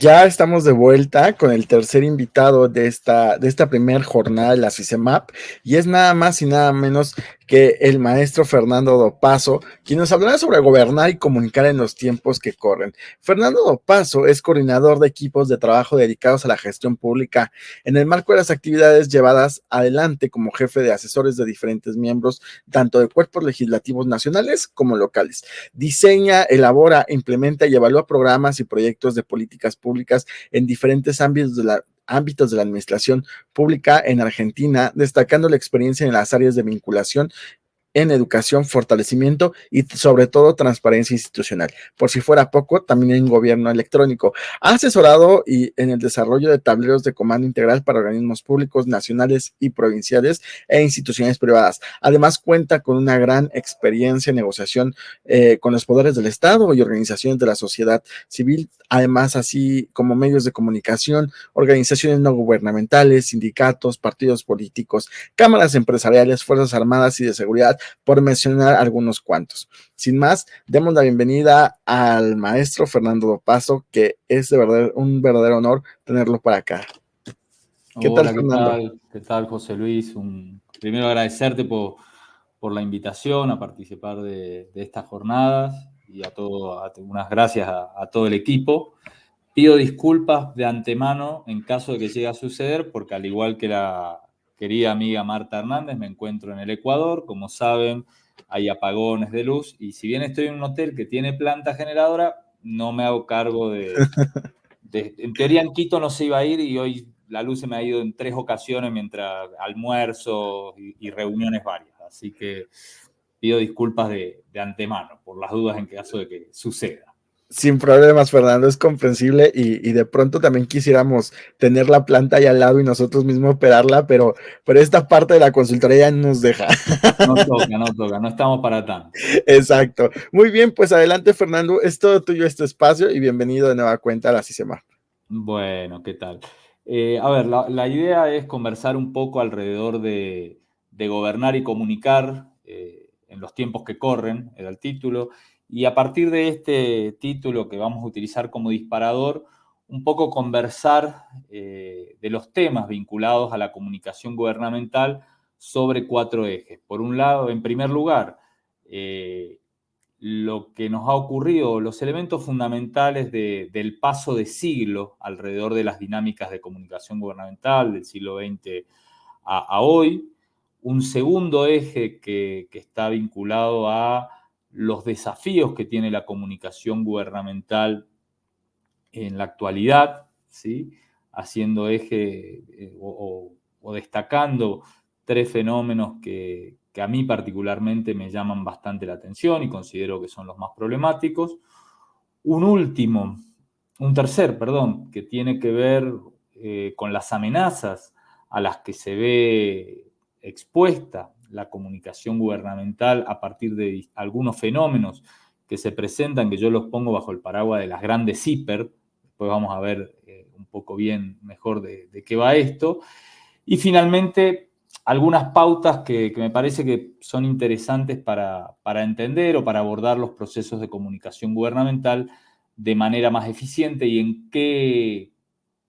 Ya estamos de vuelta con el tercer invitado de esta primera jornada de la CICEMAP, y es nada más y nada menos que el maestro Fernando Dopazo, quien nos hablará sobre gobernar y comunicar en los tiempos que corren. Fernando Dopazo es coordinador de equipos de trabajo dedicados a la gestión pública en el marco de las actividades llevadas adelante como jefe de asesores de diferentes miembros, tanto de cuerpos legislativos nacionales como locales. Diseña, elabora, implementa y evalúa programas y proyectos de políticas públicas en diferentes ámbitos de la administración pública en Argentina, destacando la experiencia en las áreas de vinculación en educación, fortalecimiento y sobre todo transparencia institucional. Por si fuera poco, también en gobierno electrónico. Ha asesorado en el desarrollo de tableros de comando integral para organismos públicos nacionales y provinciales e instituciones privadas. Además, cuenta con una gran experiencia en negociación con los poderes del Estado y organizaciones de la sociedad civil, además así como medios de comunicación, organizaciones no gubernamentales, sindicatos, partidos políticos, cámaras empresariales, fuerzas armadas y de seguridad, por mencionar algunos cuantos. Sin más, demos la bienvenida al maestro Fernando Dopazo, que es de verdad un verdadero honor tenerlo para acá. ¿Qué tal, Hola, Fernando? ¿qué tal, José Luis? Primero agradecerte por la invitación a participar de estas jornadas y unas gracias a todo el equipo. Pido disculpas de antemano en caso de que llegue a suceder, porque al igual que la querida amiga Marta Hernández, me encuentro en el Ecuador. Como saben, hay apagones de luz y si bien estoy en un hotel que tiene planta generadora, no me hago cargo en teoría en Quito no se iba a ir y hoy la luz se me ha ido en 3 ocasiones mientras almuerzo y reuniones varias. Así que pido disculpas de antemano por las dudas en caso de que suceda. Sin problemas, Fernando, es comprensible y de pronto también quisiéramos tener la planta ahí al lado y nosotros mismos operarla, pero esta parte de la consultoría ya nos deja. No estamos para tanto. Exacto. Muy bien, pues adelante, Fernando, es todo tuyo este espacio y bienvenido de nueva cuenta a la CICEMA. Bueno, ¿qué tal? A ver, la idea es conversar un poco alrededor de gobernar y comunicar en los tiempos que corren, era el título, y a partir de este título que vamos a utilizar como disparador, un poco conversar de los temas vinculados a la comunicación gubernamental sobre 4 ejes. Por un lado, en primer lugar, lo que nos ha ocurrido, los elementos fundamentales del paso de siglo alrededor de las dinámicas de comunicación gubernamental del siglo XX a hoy. Un segundo eje que está vinculado a los desafíos que tiene la comunicación gubernamental en la actualidad, ¿sí? Haciendo eje o destacando 3 fenómenos que a mí particularmente me llaman bastante la atención y considero que son los más problemáticos. Un tercer, que tiene que ver con las amenazas a las que se ve expuesta la comunicación gubernamental a partir de algunos fenómenos que se presentan, que yo los pongo bajo el paraguas de las grandes hiper. Después vamos a ver un poco bien mejor de qué va esto. Y finalmente, algunas pautas que me parece que son interesantes para entender o para abordar los procesos de comunicación gubernamental de manera más eficiente y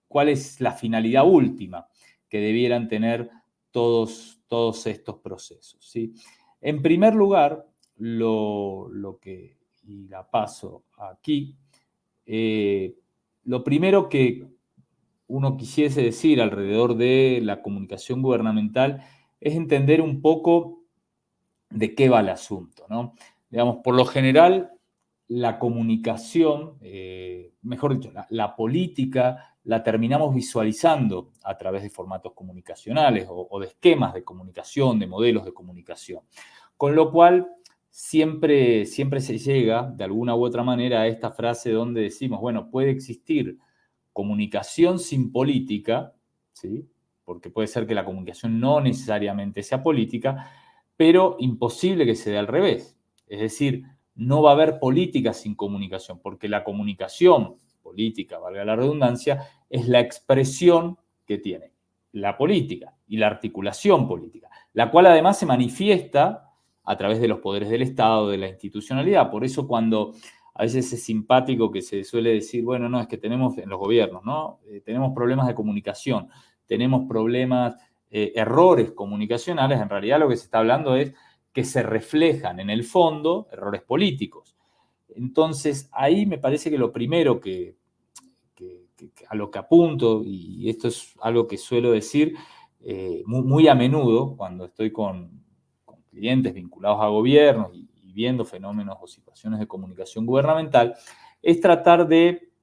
cuál es la finalidad última que debieran tener todos estos procesos, ¿sí? En primer lugar, y la paso aquí, lo primero que uno quisiese decir alrededor de la comunicación gubernamental es entender un poco de qué va el asunto, ¿no? Digamos, por lo general, la comunicación, mejor dicho, la política, la terminamos visualizando a través de formatos comunicacionales o de esquemas de comunicación, de modelos de comunicación. Con lo cual, siempre se llega, de alguna u otra manera, a esta frase donde decimos, bueno, puede existir comunicación sin política, ¿sí? Porque puede ser que la comunicación no necesariamente sea política, pero imposible que se dé al revés. Es decir, no va a haber política sin comunicación, porque la comunicación política, valga la redundancia, es la expresión que tiene la política y la articulación política, la cual además se manifiesta a través de los poderes del Estado, de la institucionalidad. Por eso cuando a veces es simpático que se suele decir, bueno, no, es que tenemos en los gobiernos, ¿no? Tenemos problemas de comunicación, tenemos problemas, errores comunicacionales. En realidad lo que se está hablando es que se reflejan en el fondo errores políticos. Entonces, ahí me parece que lo primero a lo que apunto, y esto es algo que suelo decir muy a menudo cuando estoy con clientes vinculados a gobiernos y viendo fenómenos o situaciones de comunicación gubernamental, es tratar de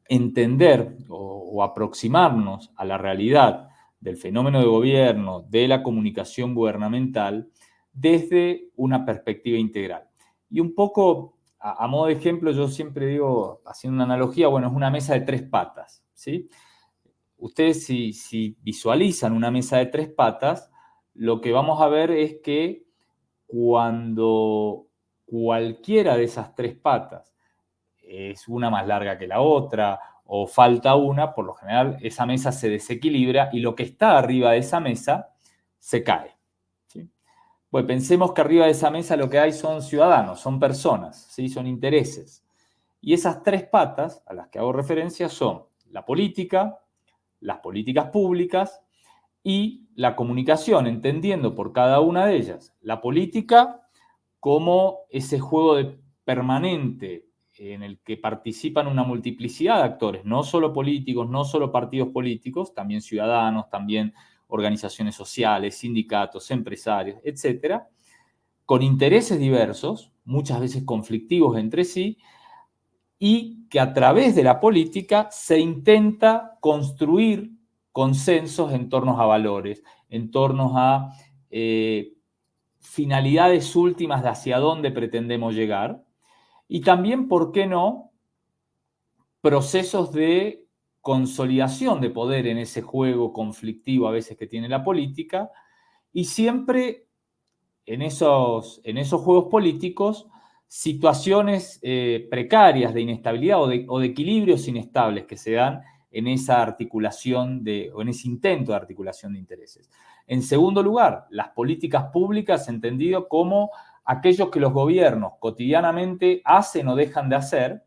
entender o aproximarnos a la realidad del fenómeno de gobierno, de la comunicación gubernamental, desde una perspectiva integral. Y un poco, a modo de ejemplo, yo siempre digo, haciendo una analogía, bueno, es una mesa de tres patas, ¿sí? Ustedes si visualizan una mesa de tres patas, lo que vamos a ver es que cuando cualquiera de esas tres patas es una más larga que la otra o falta una, por lo general esa mesa se desequilibra y lo que está arriba de esa mesa se cae. ¿Sí? Pues pensemos que arriba de esa mesa lo que hay son ciudadanos, son personas, ¿sí? Son intereses. Y esas tres patas a las que hago referencia son la política, las políticas públicas y la comunicación, entendiendo por cada una de ellas la política como ese juego permanente en el que participan una multiplicidad de actores, no solo políticos, no solo partidos políticos, también ciudadanos, también organizaciones sociales, sindicatos, empresarios, etcétera, con intereses diversos, muchas veces conflictivos entre sí, y que a través de la política se intenta construir consensos en torno a valores, en torno a finalidades últimas de hacia dónde pretendemos llegar, y también, ¿por qué no?, procesos de consolidación de poder en ese juego conflictivo a veces que tiene la política, y siempre en esos juegos políticos situaciones precarias de inestabilidad o de equilibrios inestables que se dan en esa articulación o en ese intento de articulación de intereses. En segundo lugar, las políticas públicas entendido como aquellos que los gobiernos cotidianamente hacen o dejan de hacer,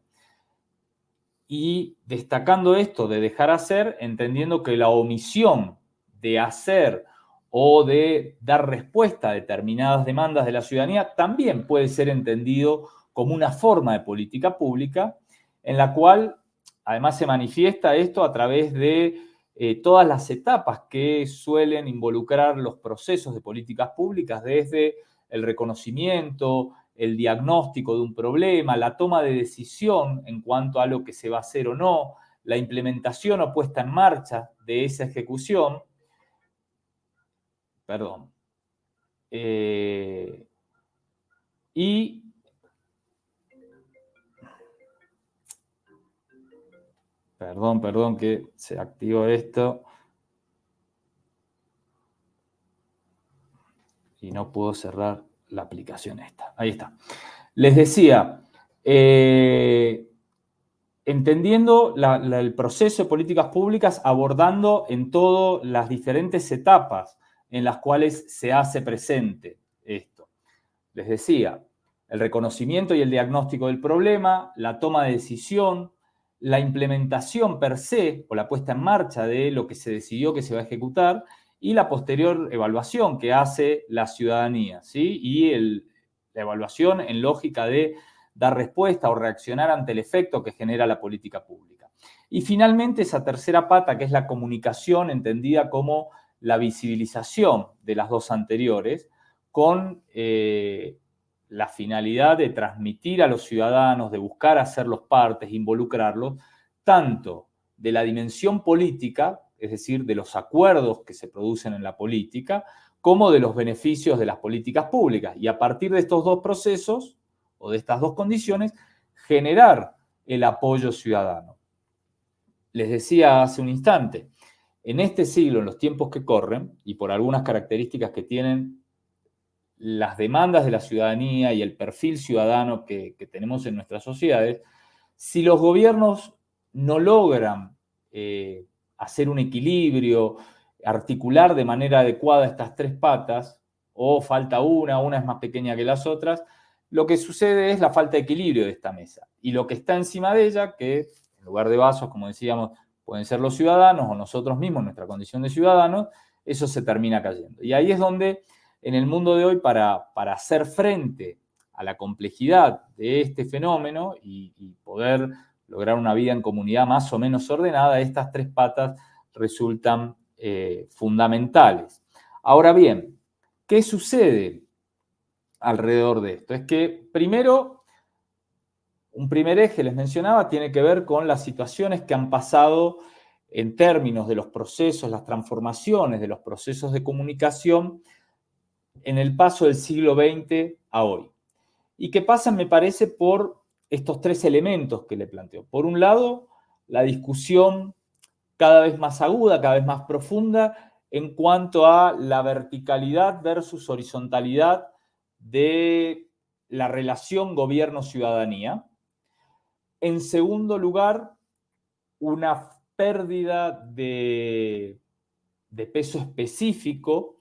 y destacando esto de dejar hacer, entendiendo que la omisión de hacer o de dar respuesta a determinadas demandas de la ciudadanía también puede ser entendido como una forma de política pública en la cual además se manifiesta esto a través de todas las etapas que suelen involucrar los procesos de políticas públicas, desde el reconocimiento, el diagnóstico de un problema, la toma de decisión en cuanto a lo que se va a hacer o no, la implementación o puesta en marcha de esa ejecución. Perdón. Y perdón que se activó esto y no puedo cerrar la aplicación esta. Ahí está. Les decía, entendiendo el proceso de políticas públicas, abordando en todas las diferentes etapas en las cuales se hace presente esto. Les decía, el reconocimiento y el diagnóstico del problema, la toma de decisión, la implementación per se o la puesta en marcha de lo que se decidió que se va a ejecutar y la posterior evaluación que hace la ciudadanía, ¿sí? Y la evaluación en lógica de dar respuesta o reaccionar ante el efecto que genera la política pública. Y finalmente esa tercera pata, que es la comunicación, entendida como la visibilización de las dos anteriores, con la finalidad de transmitir a los ciudadanos, de buscar hacerlos partes, involucrarlos, tanto de la dimensión política, es decir, de los acuerdos que se producen en la política, como de los beneficios de las políticas públicas. Y a partir de estos dos procesos, o de estas dos condiciones, generar el apoyo ciudadano. Les decía hace un instante, en este siglo, en los tiempos que corren, y por algunas características que tienen las demandas de la ciudadanía y el perfil ciudadano que tenemos en nuestras sociedades, si los gobiernos no logran hacer un equilibrio, articular de manera adecuada estas tres patas, o falta una es más pequeña que las otras, lo que sucede es la falta de equilibrio de esta mesa. Y lo que está encima de ella, que en lugar de vasos, como decíamos, pueden ser los ciudadanos o nosotros mismos, nuestra condición de ciudadanos, eso se termina cayendo. Y ahí es donde en el mundo de hoy, para hacer frente a la complejidad de este fenómeno y poder lograr una vida en comunidad más o menos ordenada, estas tres patas resultan fundamentales. Ahora bien, ¿qué sucede alrededor de esto? Es que primero, un primer eje, les mencionaba, tiene que ver con las situaciones que han pasado en términos de los procesos, las transformaciones de los procesos de comunicación en el paso del siglo XX a hoy. Y que pasan, me parece, por estos tres elementos que le planteo. Por un lado, la discusión cada vez más aguda, cada vez más profunda en cuanto a la verticalidad versus horizontalidad de la relación gobierno-ciudadanía. En segundo lugar, una pérdida de peso específico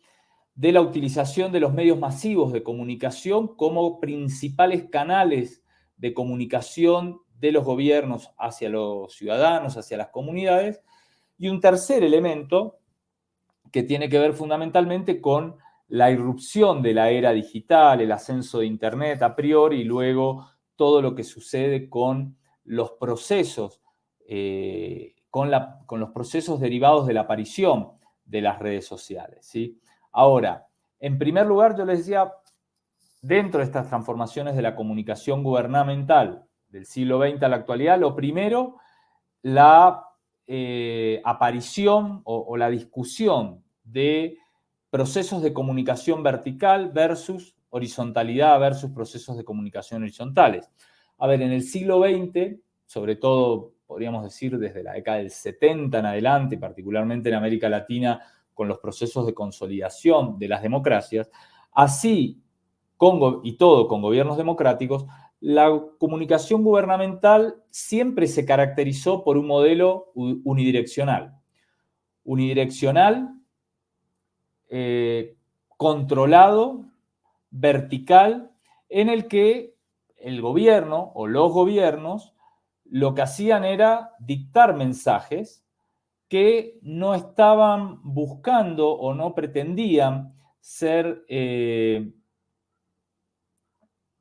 de la utilización de los medios masivos de comunicación como principales canales de comunicación de los gobiernos hacia los ciudadanos, hacia las comunidades. Y un tercer elemento que tiene que ver fundamentalmente con la irrupción de la era digital, el ascenso de Internet a priori y luego todo lo que sucede con los procesos, con los procesos derivados de la aparición de las redes sociales, ¿sí? Ahora, en primer lugar, yo les decía, dentro de estas transformaciones de la comunicación gubernamental del siglo XX a la actualidad, lo primero, la aparición o la discusión de procesos de comunicación vertical versus horizontalidad versus procesos de comunicación horizontales. A ver, en el siglo XX, sobre todo, podríamos decir, desde la década del 70 en adelante, particularmente en América Latina, con los procesos de consolidación de las democracias, así y todo con gobiernos democráticos, la comunicación gubernamental siempre se caracterizó por un modelo unidireccional. Unidireccional, controlado, vertical, en el que el gobierno o los gobiernos lo que hacían era dictar mensajes que no estaban buscando o no pretendían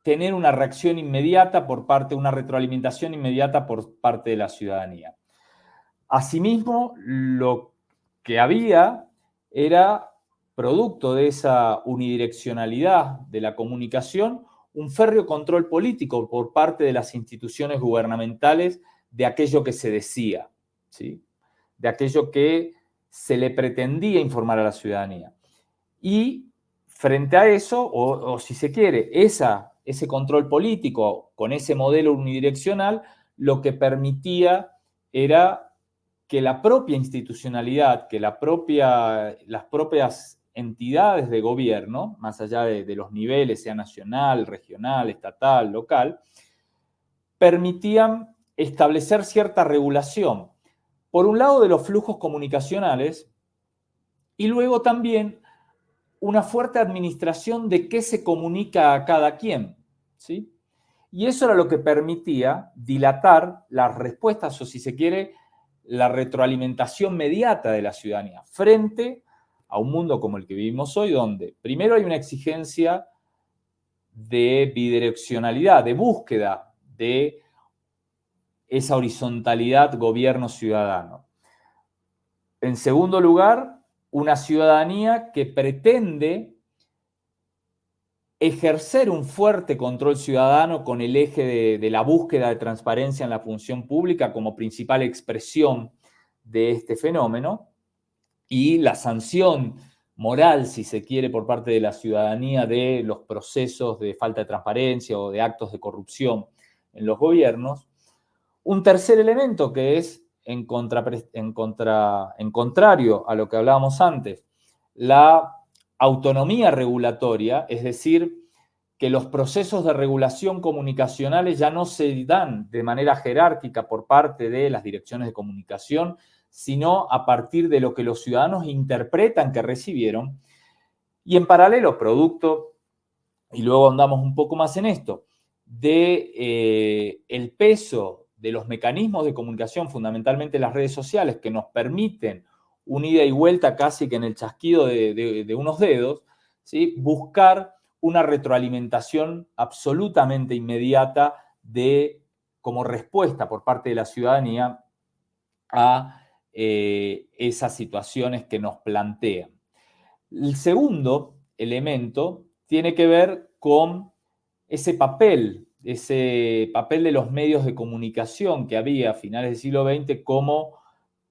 tener una reacción inmediata por parte, una retroalimentación inmediata por parte de la ciudadanía. Asimismo, lo que había era, producto de esa unidireccionalidad de la comunicación, un férreo control político por parte de las instituciones gubernamentales de aquello que se decía, ¿sí? De aquello que se le pretendía informar a la ciudadanía. Y frente a eso, o si se quiere, ese control político con ese modelo unidireccional, lo que permitía era que la propia institucionalidad, que las propias entidades de gobierno, más allá de los niveles, sea nacional, regional, estatal, local, permitían establecer cierta regulación, por un lado de los flujos comunicacionales y luego también una fuerte administración de qué se comunica a cada quien, ¿sí? Y eso era lo que permitía dilatar las respuestas, o si se quiere, la retroalimentación mediata de la ciudadanía frente a un mundo como el que vivimos hoy, donde primero hay una exigencia de bidireccionalidad, de búsqueda de esa horizontalidad gobierno-ciudadano. En segundo lugar, una ciudadanía que pretende ejercer un fuerte control ciudadano con el eje de la búsqueda de transparencia en la función pública como principal expresión de este fenómeno y la sanción moral, si se quiere, por parte de la ciudadanía de los procesos de falta de transparencia o de actos de corrupción en los gobiernos. Un tercer elemento que es en contrario a lo que hablábamos antes, la autonomía regulatoria, es decir, que los procesos de regulación comunicacionales ya no se dan de manera jerárquica por parte de las direcciones de comunicación, sino a partir de lo que los ciudadanos interpretan que recibieron. Y en paralelo, producto y luego andamos un poco más en esto, el peso de los mecanismos de comunicación, fundamentalmente las redes sociales, que nos permiten una ida y vuelta casi que en el chasquido de unos dedos, ¿sí? Buscar una retroalimentación absolutamente inmediata como respuesta por parte de la ciudadanía a esas situaciones que nos plantean. El segundo elemento tiene que ver con ese papel de los medios de comunicación que había a finales del siglo XX como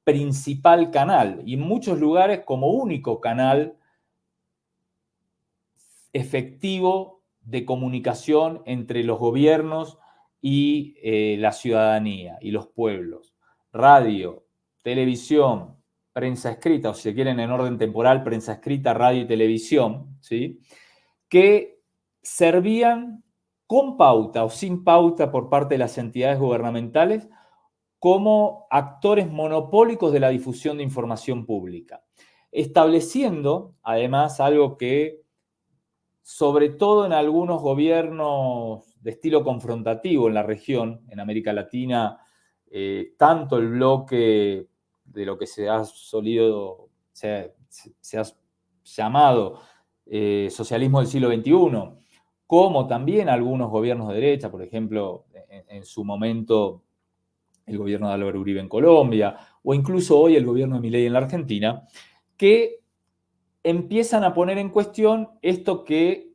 principal canal y en muchos lugares como único canal efectivo de comunicación entre los gobiernos y la ciudadanía y los pueblos. Radio, televisión, prensa escrita, o si se quieren en orden temporal, prensa escrita, radio y televisión, ¿sí? Que servían con pauta o sin pauta por parte de las entidades gubernamentales como actores monopólicos de la difusión de información pública, estableciendo además algo que sobre todo en algunos gobiernos de estilo confrontativo en la región, en América Latina, tanto el bloque de lo que se ha llamado socialismo del siglo XXI, como también algunos gobiernos de derecha, por ejemplo, en su momento el gobierno de Álvaro Uribe en Colombia, o incluso hoy el gobierno de Milei en la Argentina, que empiezan a poner en cuestión esto que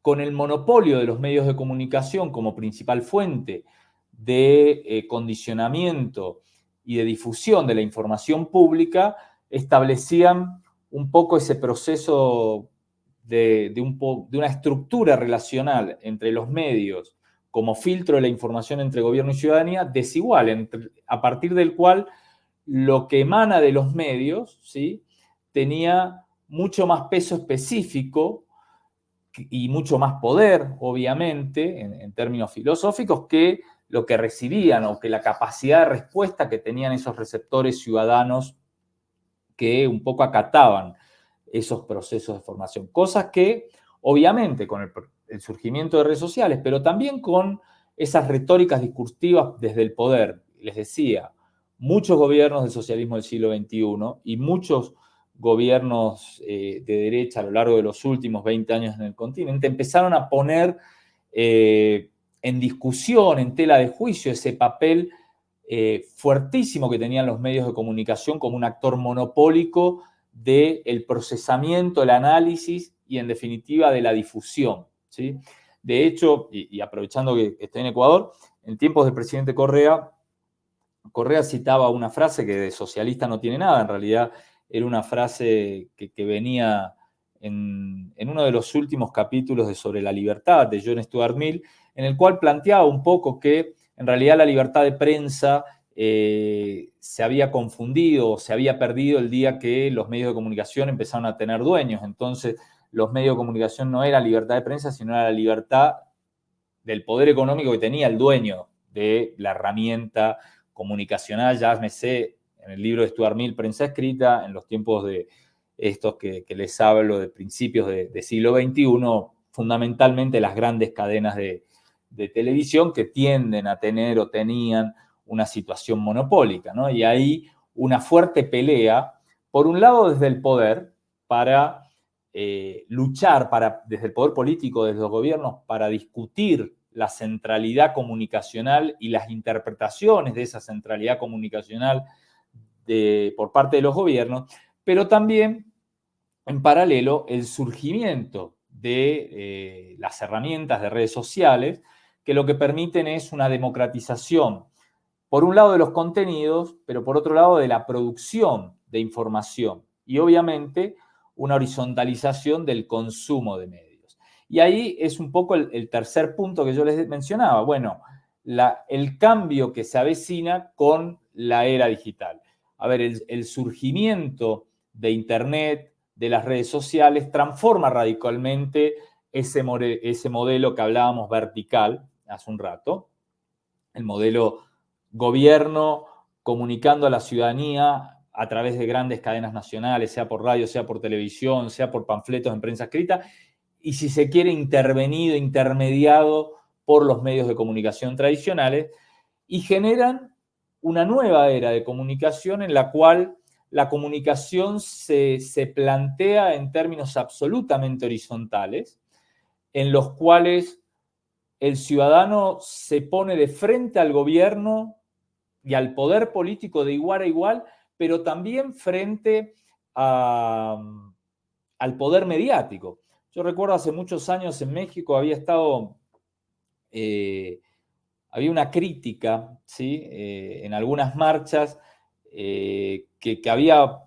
con el monopolio de los medios de comunicación como principal fuente de condicionamiento y de difusión de la información pública, establecían un poco ese proceso de una estructura relacional entre los medios como filtro de la información entre gobierno y ciudadanía desigual, a partir del cual lo que emana de los medios, ¿sí?, tenía mucho más peso específico y mucho más poder, obviamente, en términos filosóficos, que lo que recibían o que la capacidad de respuesta que tenían esos receptores ciudadanos que un poco acataban esos procesos de formación. Cosas que, obviamente, con el surgimiento de redes sociales, pero también con esas retóricas discursivas desde el poder. Les decía, muchos gobiernos del socialismo del siglo XXI y muchos gobiernos de derecha a lo largo de los últimos 20 años en el continente empezaron a poner en discusión, en tela de juicio, ese papel fuertísimo que tenían los medios de comunicación como un actor monopólico del procesamiento, el análisis y, en definitiva, de la difusión, ¿sí? De hecho, y aprovechando que estoy en Ecuador, en tiempos del presidente Correa citaba una frase que de socialista no tiene nada, en realidad era una frase que venía en uno de los últimos capítulos de Sobre la Libertad de John Stuart Mill, en el cual planteaba un poco que en realidad la libertad de prensa se había confundido o se había perdido el día que los medios de comunicación empezaron a tener dueños. Entonces, los medios de comunicación no era libertad de prensa, sino era la libertad del poder económico que tenía el dueño de la herramienta comunicacional, ya me sé, en el libro de Stuart Mill, Prensa Escrita, en los tiempos de estos que les hablo de principios de siglo XXI, fundamentalmente las grandes cadenas de televisión que tienden a tener o tenían una situación monopólica, ¿no? Y ahí una fuerte pelea, por un lado desde el poder, para luchar, desde el poder político, desde los gobiernos, para discutir la centralidad comunicacional y las interpretaciones de esa centralidad comunicacional por parte de los gobiernos, pero también, en paralelo, el surgimiento de las herramientas de redes sociales, que lo que permiten es una democratización, por un lado de los contenidos, pero por otro lado de la producción de información y obviamente una horizontalización del consumo de medios. Y ahí es un poco el tercer punto que yo les mencionaba. Bueno, el cambio que se avecina con la era digital. A ver, el surgimiento de Internet, de las redes sociales, transforma radicalmente ese modelo que hablábamos vertical hace un rato, el modelo gobierno comunicando a la ciudadanía a través de grandes cadenas nacionales, sea por radio, sea por televisión, sea por panfletos en prensa escrita, y si se quiere intervenido, intermediado por los medios de comunicación tradicionales, y generan una nueva era de comunicación en la cual la comunicación se plantea en términos absolutamente horizontales, en los cuales el ciudadano se pone de frente al gobierno y al poder político de igual a igual, pero también frente al poder mediático. Yo recuerdo hace muchos años en México había una crítica, ¿sí? En algunas marchas, que había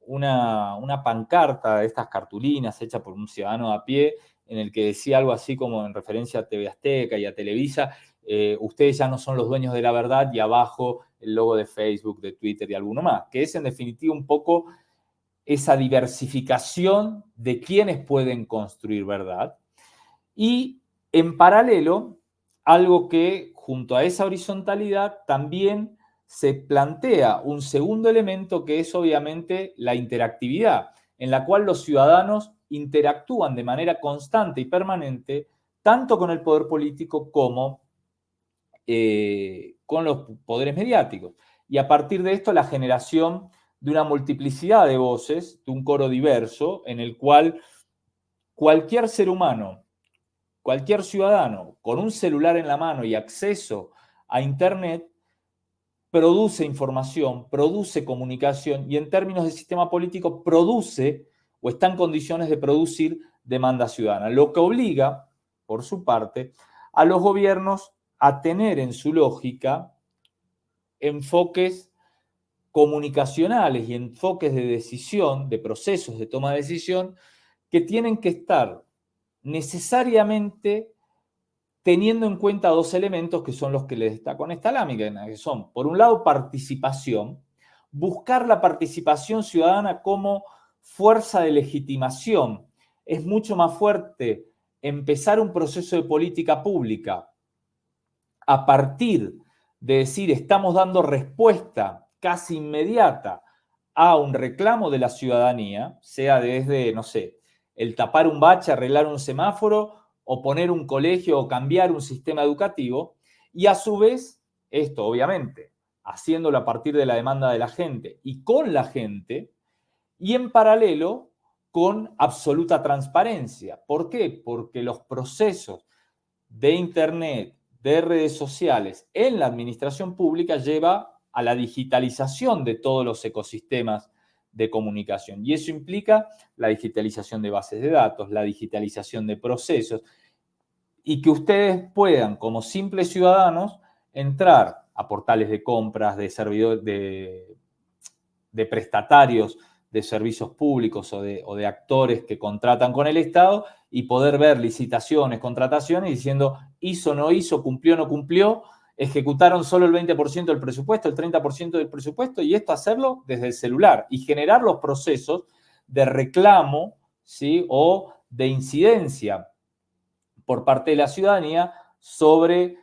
una pancarta de estas cartulinas hecha por un ciudadano a pie, en el que decía algo así como en referencia a TV Azteca y a Televisa, ustedes ya no son los dueños de la verdad, y abajo el logo de Facebook, de Twitter y alguno más, que es en definitiva un poco esa diversificación de quienes pueden construir verdad. Y en paralelo, algo que junto a esa horizontalidad también se plantea un segundo elemento, que es obviamente la interactividad, en la cual los ciudadanos interactúan de manera constante y permanente tanto con el poder político como con los poderes mediáticos. Y a partir de esto, la generación de una multiplicidad de voces, de un coro diverso, en el cual cualquier ser humano, cualquier ciudadano con un celular en la mano y acceso a Internet produce información, produce comunicación y en términos de sistema político produce o está en condiciones de producir demanda ciudadana, lo que obliga, por su parte, a los gobiernos a tener en su lógica enfoques comunicacionales y enfoques de decisión, de procesos de toma de decisión, que tienen que estar necesariamente teniendo en cuenta dos elementos que son los que les destaco en esta lámina, que son, por un lado, participación, buscar la participación ciudadana como fuerza de legitimación. Es mucho más fuerte empezar un proceso de política pública a partir de decir estamos dando respuesta casi inmediata a un reclamo de la ciudadanía, sea desde, no sé, el tapar un bache, arreglar un semáforo, o poner un colegio o cambiar un sistema educativo, y a su vez, esto obviamente, haciéndolo a partir de la demanda de la gente y con la gente, y en paralelo con absoluta transparencia. ¿Por qué? Porque los procesos de Internet, de redes sociales en la administración pública lleva a la digitalización de todos los ecosistemas de comunicación. Y eso implica la digitalización de bases de datos, la digitalización de procesos, y que ustedes puedan, como simples ciudadanos, entrar a portales de compras, de servidores, de prestatarios de servicios públicos o de actores que contratan con el Estado, y poder ver licitaciones, contrataciones, diciendo hizo, no hizo, cumplió, no cumplió, ejecutaron solo el 20% del presupuesto, el 30% del presupuesto, y esto hacerlo desde el celular y generar los procesos de reclamo, ¿sí? O de incidencia por parte de la ciudadanía sobre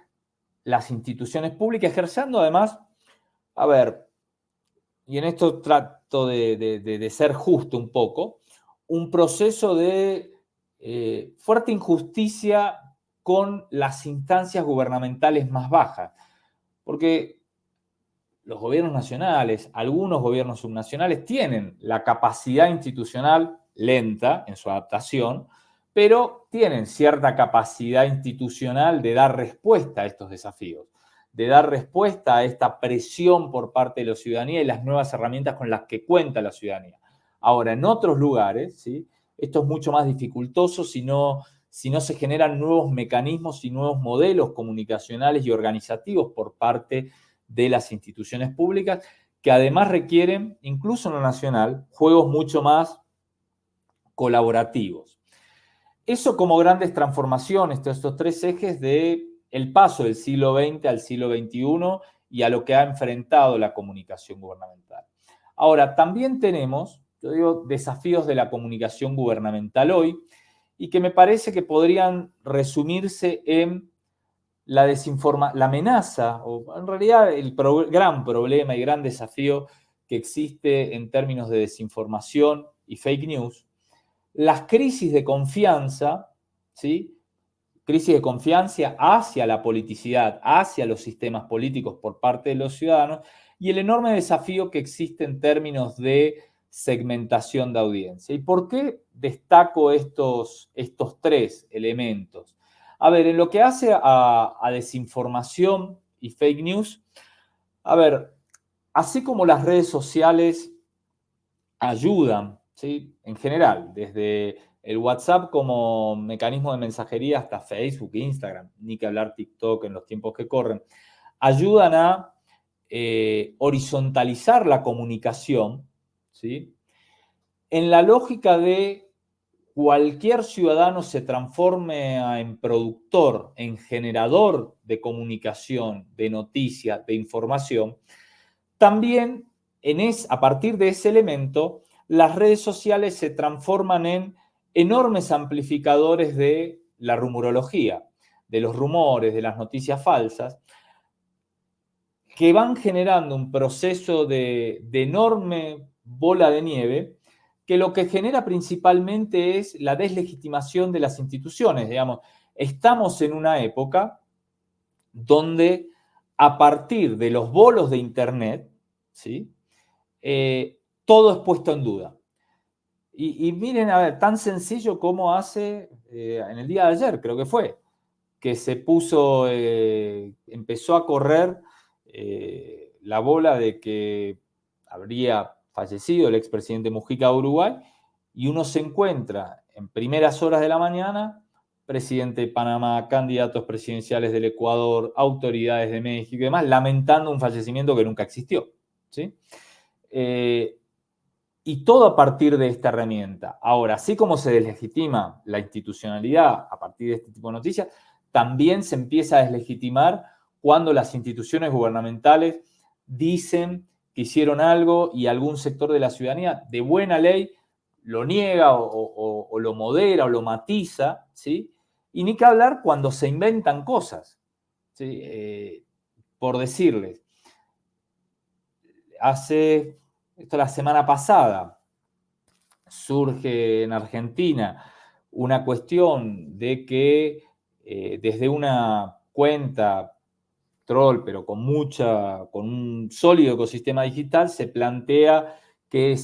las instituciones públicas, ejerciendo además, a ver, y en esto trato de ser justo un poco, un proceso de fuerte injusticia con las instancias gubernamentales más bajas. Porque los gobiernos nacionales, algunos gobiernos subnacionales, tienen la capacidad institucional lenta en su adaptación, pero tienen cierta capacidad institucional de dar respuesta a estos desafíos, de dar respuesta a esta presión por parte de la ciudadanía y las nuevas herramientas con las que cuenta la ciudadanía. Ahora, en otros lugares, ¿sí? Esto es mucho más dificultoso si no se generan nuevos mecanismos y nuevos modelos comunicacionales y organizativos por parte de las instituciones públicas, que además requieren, incluso en lo nacional, juegos mucho más colaborativos. Eso como grandes transformaciones, estos tres ejes del paso del siglo XX al siglo XXI y a lo que ha enfrentado la comunicación gubernamental. Ahora, también tenemos, yo digo, desafíos de la comunicación gubernamental hoy, y que me parece que podrían resumirse en la amenaza, o en realidad el gran problema y gran desafío que existe en términos de desinformación y fake news, las crisis de confianza, ¿sí? Crisis de confianza hacia la politicidad, hacia los sistemas políticos por parte de los ciudadanos, y el enorme desafío que existe en términos de segmentación de audiencia. ¿Y por qué destaco estos tres elementos? A ver, en lo que hace a desinformación y fake news, a ver, así como las redes sociales ayudan, ¿sí? En general, desde el WhatsApp como mecanismo de mensajería hasta Facebook, Instagram, ni que hablar TikTok en los tiempos que corren, ayudan a horizontalizar la comunicación, ¿sí? En la lógica de cualquier ciudadano se transforme en productor, en generador de comunicación, de noticias, de información, también a partir de ese elemento, las redes sociales se transforman en enormes amplificadores de la rumorología, de los rumores, de las noticias falsas, que van generando un proceso de enorme bola de nieve, que lo que genera principalmente es la deslegitimación de las instituciones. Digamos, estamos en una época donde a partir de los bolos de Internet, ¿sí? Todo es puesto en duda. Y miren, a ver, tan sencillo como hace en el día de ayer, creo que fue, que se puso, empezó a correr la bola de que habría fallecido el expresidente Mujica de Uruguay, y uno se encuentra en primeras horas de la mañana, presidente de Panamá, candidatos presidenciales del Ecuador, autoridades de México y demás, lamentando un fallecimiento que nunca existió, ¿sí? Y todo a partir de esta herramienta. Ahora, así como se deslegitima la institucionalidad a partir de este tipo de noticias, también se empieza a deslegitimar cuando las instituciones gubernamentales dicen que hicieron algo y algún sector de la ciudadanía de buena ley lo niega o lo modera o lo matiza, ¿sí? Y ni que hablar cuando se inventan cosas, ¿sí? Por decirles, la semana pasada, surge en Argentina una cuestión de que desde una cuenta troll, pero con un sólido ecosistema digital, se plantea que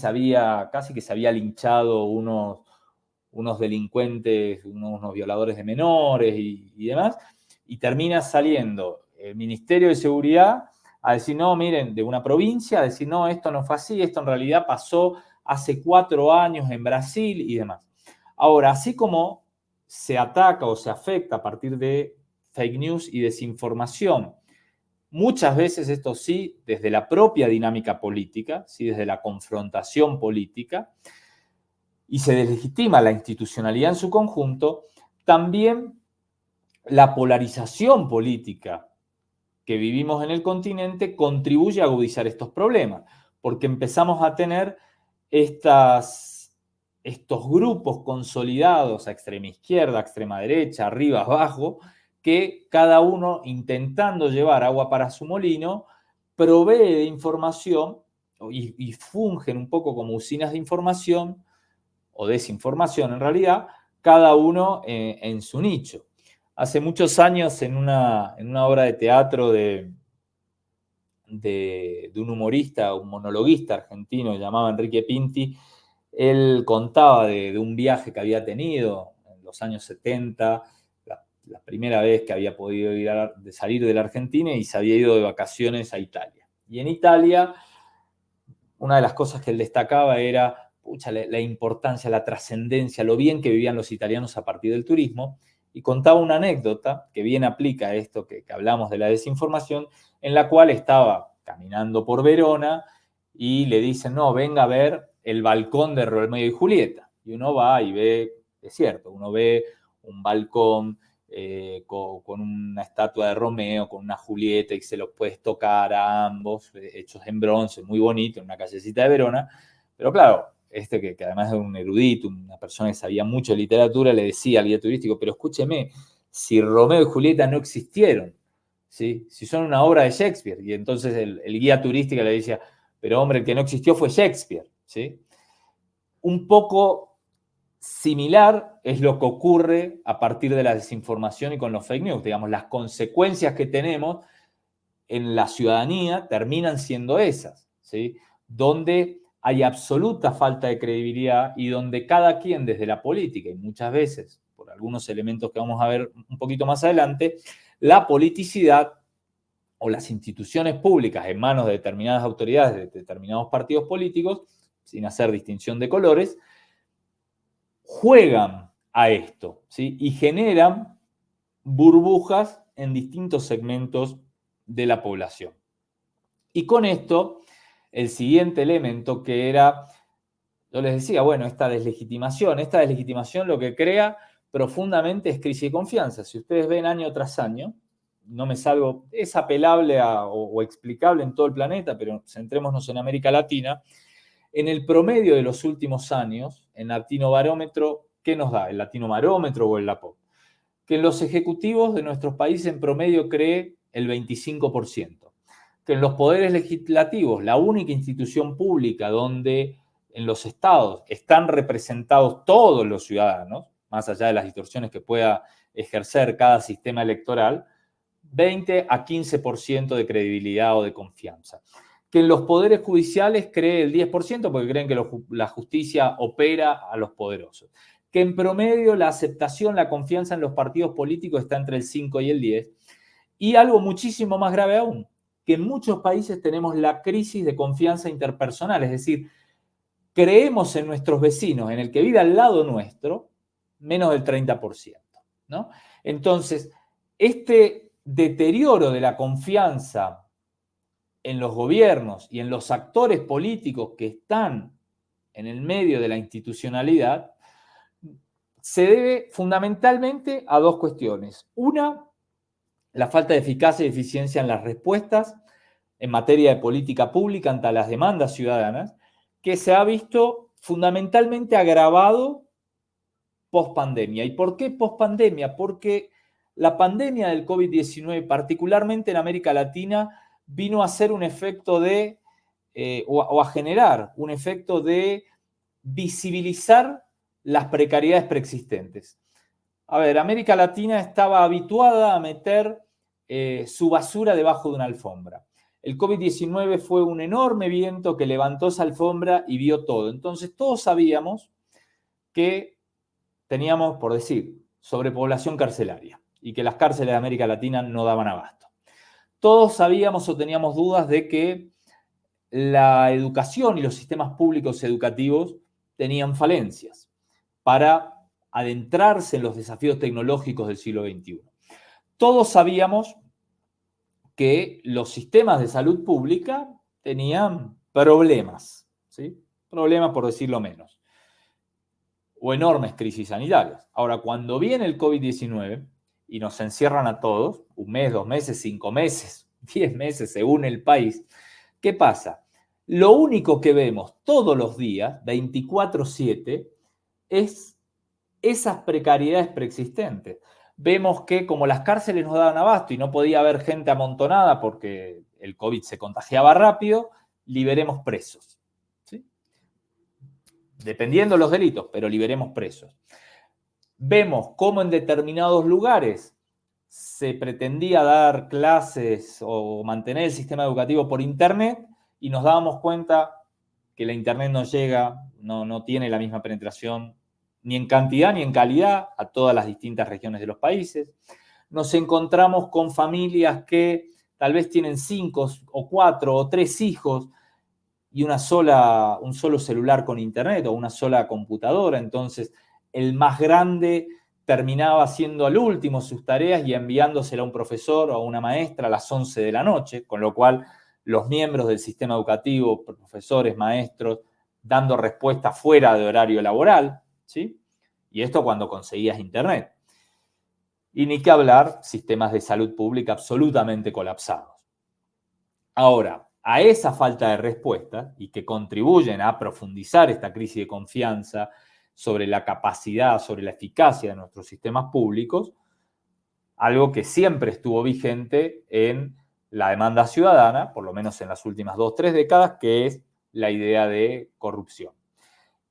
casi que se había linchado unos delincuentes, unos violadores de menores y demás, y termina saliendo el Ministerio de Seguridad a decir, no, miren, de una provincia, a decir, no, esto no fue así, esto en realidad pasó hace 4 años en Brasil y demás. Ahora, así como se ataca o se afecta a partir de fake news y desinformación, muchas veces esto sí, desde la propia dinámica política, ¿sí? Desde la confrontación política, y se deslegitima la institucionalidad en su conjunto, también la polarización política que vivimos en el continente contribuye a agudizar estos problemas, porque empezamos a tener estos grupos consolidados a extrema izquierda, a extrema derecha, arriba, abajo, que cada uno intentando llevar agua para su molino, provee de información y fungen un poco como usinas de información o desinformación en realidad, cada uno en su nicho. Hace muchos años en una obra de teatro de un humorista, un monologuista argentino llamado Enrique Pinti, él contaba de un viaje que había tenido en los años 70, la primera vez que había podido salir de la Argentina y se había ido de vacaciones a Italia. Y en Italia, una de las cosas que él destacaba era la importancia, la trascendencia, lo bien que vivían los italianos a partir del turismo, y contaba una anécdota que bien aplica a esto que hablamos de la desinformación, en la cual estaba caminando por Verona y le dicen, no, venga a ver el balcón de Romeo y Julieta. Y uno va y ve, es cierto, uno ve un balcón con una estatua de Romeo, con una Julieta, y se los puedes tocar a ambos, hechos en bronce, muy bonito, en una callecita de Verona. Pero claro, que además de un erudito, una persona que sabía mucho de literatura, le decía al guía turístico, pero escúcheme, si Romeo y Julieta no existieron, ¿sí? Si son una obra de Shakespeare. Y entonces el guía turístico le decía, pero hombre, el que no existió fue Shakespeare, ¿sí? Un poco Similar es lo que ocurre a partir de la desinformación y con los fake news. Digamos, las consecuencias que tenemos en la ciudadanía terminan siendo esas, ¿sí? Donde hay absoluta falta de credibilidad y donde cada quien desde la política, y muchas veces, por algunos elementos que vamos a ver un poquito más adelante, la politicidad o las instituciones públicas en manos de determinadas autoridades, de determinados partidos políticos, sin hacer distinción de colores, juegan a esto, ¿sí? Y generan burbujas en distintos segmentos de la población. Y con esto, el siguiente elemento que era, yo les decía, bueno, esta deslegitimación lo que crea profundamente es crisis de confianza. Si ustedes ven año tras año, no me salgo, es apelable o explicable en todo el planeta, pero centrémonos en América Latina, en el promedio de los últimos años, en Latinobarómetro, ¿qué nos da? ¿El Latinobarómetro o el LAPOP? Que en los ejecutivos de nuestros países en promedio cree el 25%. Que en los poderes legislativos, la única institución pública donde en los estados están representados todos los ciudadanos, más allá de las distorsiones que pueda ejercer cada sistema electoral, 20 a 15% de credibilidad o de confianza. Que en los poderes judiciales cree el 10% porque creen que la justicia opera a los poderosos. Que en promedio la aceptación, la confianza en los partidos políticos está entre el 5 y el 10. Y algo muchísimo más grave aún, que en muchos países tenemos la crisis de confianza interpersonal, es decir, creemos en nuestros vecinos, en el que vive al lado nuestro, menos del 30%, ¿no? Entonces, este deterioro de la confianza en los gobiernos y en los actores políticos que están en el medio de la institucionalidad se debe fundamentalmente a dos cuestiones. Una, la falta de eficacia y eficiencia en las respuestas en materia de política pública ante las demandas ciudadanas, que se ha visto fundamentalmente agravado post-pandemia. ¿Y por qué post-pandemia? Porque la pandemia del COVID-19, particularmente en América Latina, vino a ser un efecto de, o a generar un efecto de visibilizar las precariedades preexistentes. A ver, América Latina estaba habituada a meter su basura debajo de una alfombra. El COVID-19 fue un enorme viento que levantó esa alfombra y vio todo. Entonces todos sabíamos que teníamos, por decir, sobrepoblación carcelaria y que las cárceles de América Latina no daban abasto. Todos sabíamos o teníamos dudas de que la educación y los sistemas públicos educativos tenían falencias para adentrarse en los desafíos tecnológicos del siglo XXI. Todos sabíamos que los sistemas de salud pública tenían problemas, ¿sí? Problemas por decirlo menos, o enormes crisis sanitarias. Ahora, cuando viene el COVID-19 y nos encierran a todos, un mes, 2 meses, 5 meses, 10 meses, según el país, ¿qué pasa? Lo único que vemos todos los días, 24/7, es esas precariedades preexistentes. Vemos que como las cárceles nos daban abasto y no podía haber gente amontonada porque el COVID se contagiaba rápido, liberemos presos, ¿sí? Dependiendo de los delitos, pero liberemos presos. Vemos cómo en determinados lugares se pretendía dar clases o mantener el sistema educativo por internet y nos dábamos cuenta que la internet no llega, no tiene la misma penetración ni en cantidad ni en calidad a todas las distintas regiones de los países. Nos encontramos con familias que tal vez tienen 5 o 4 o 3 hijos y un solo celular con internet o una sola computadora. Entonces, el más grande terminaba haciendo al último sus tareas y enviándosela a un profesor o a una maestra a las 11 de la noche, con lo cual los miembros del sistema educativo, profesores, maestros, dando respuesta fuera de horario laboral, ¿sí? Y esto cuando conseguías internet. Y ni que hablar, sistemas de salud pública absolutamente colapsados. Ahora, a esa falta de respuesta y que contribuyen a profundizar esta crisis de confianza sobre la capacidad, sobre la eficacia de nuestros sistemas públicos, algo que siempre estuvo vigente en la demanda ciudadana, por lo menos en las últimas 2 o 3 décadas, que es la idea de corrupción.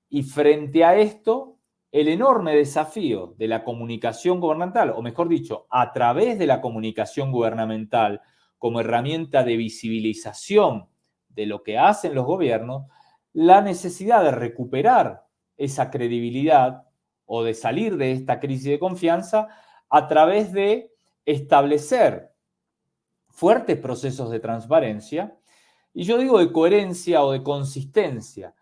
Y frente a esto, el enorme desafío de la comunicación gubernamental, o mejor dicho, a través de la comunicación gubernamental como herramienta de visibilización de lo que hacen los gobiernos, la necesidad de recuperar esa credibilidad o de salir de esta crisis de confianza a través de establecer fuertes procesos de transparencia, y yo digo de coherencia o de consistencia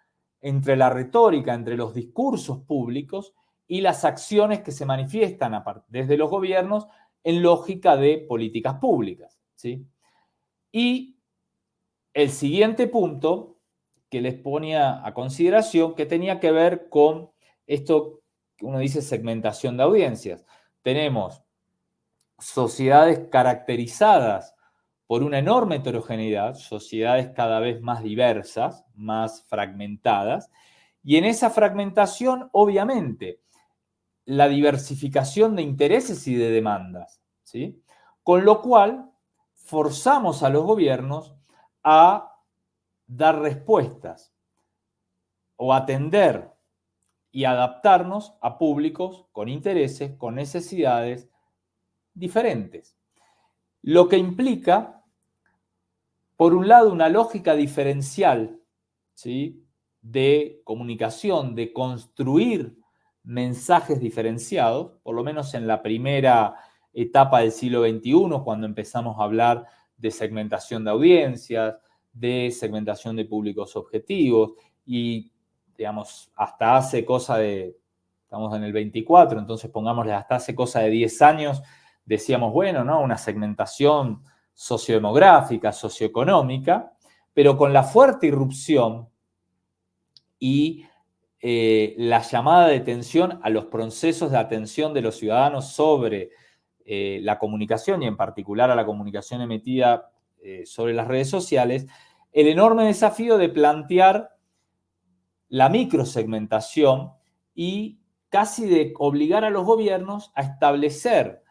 entre la retórica, entre los discursos públicos y las acciones que se manifiestan desde los gobiernos en lógica de políticas públicas, ¿sí? Y el siguiente punto que les ponía a consideración, que tenía que ver con esto que uno dice segmentación de audiencias. Tenemos sociedades caracterizadas por una enorme heterogeneidad, sociedades cada vez más diversas, más fragmentadas, y en esa fragmentación, obviamente, la diversificación de intereses y de demandas, ¿sí? Con lo cual, forzamos a los gobiernos a dar respuestas o atender y adaptarnos a públicos con intereses, con necesidades diferentes. Lo que implica, por un lado, una lógica diferencial, ¿sí?, de comunicación, de construir mensajes diferenciados, por lo menos en la primera etapa del siglo XXI, cuando empezamos a hablar de segmentación de audiencias, de segmentación de públicos objetivos, y, digamos, hasta hace cosa de, estamos en el 24, entonces pongámosle hasta hace cosa de 10 años, decíamos, bueno, ¿no?, una segmentación sociodemográfica, socioeconómica, pero con la fuerte irrupción y la llamada de atención a los procesos de atención de los ciudadanos sobre la comunicación y en particular a la comunicación emitida sobre las redes sociales, el enorme desafío de plantear la microsegmentación y casi de obligar a los gobiernos a establecer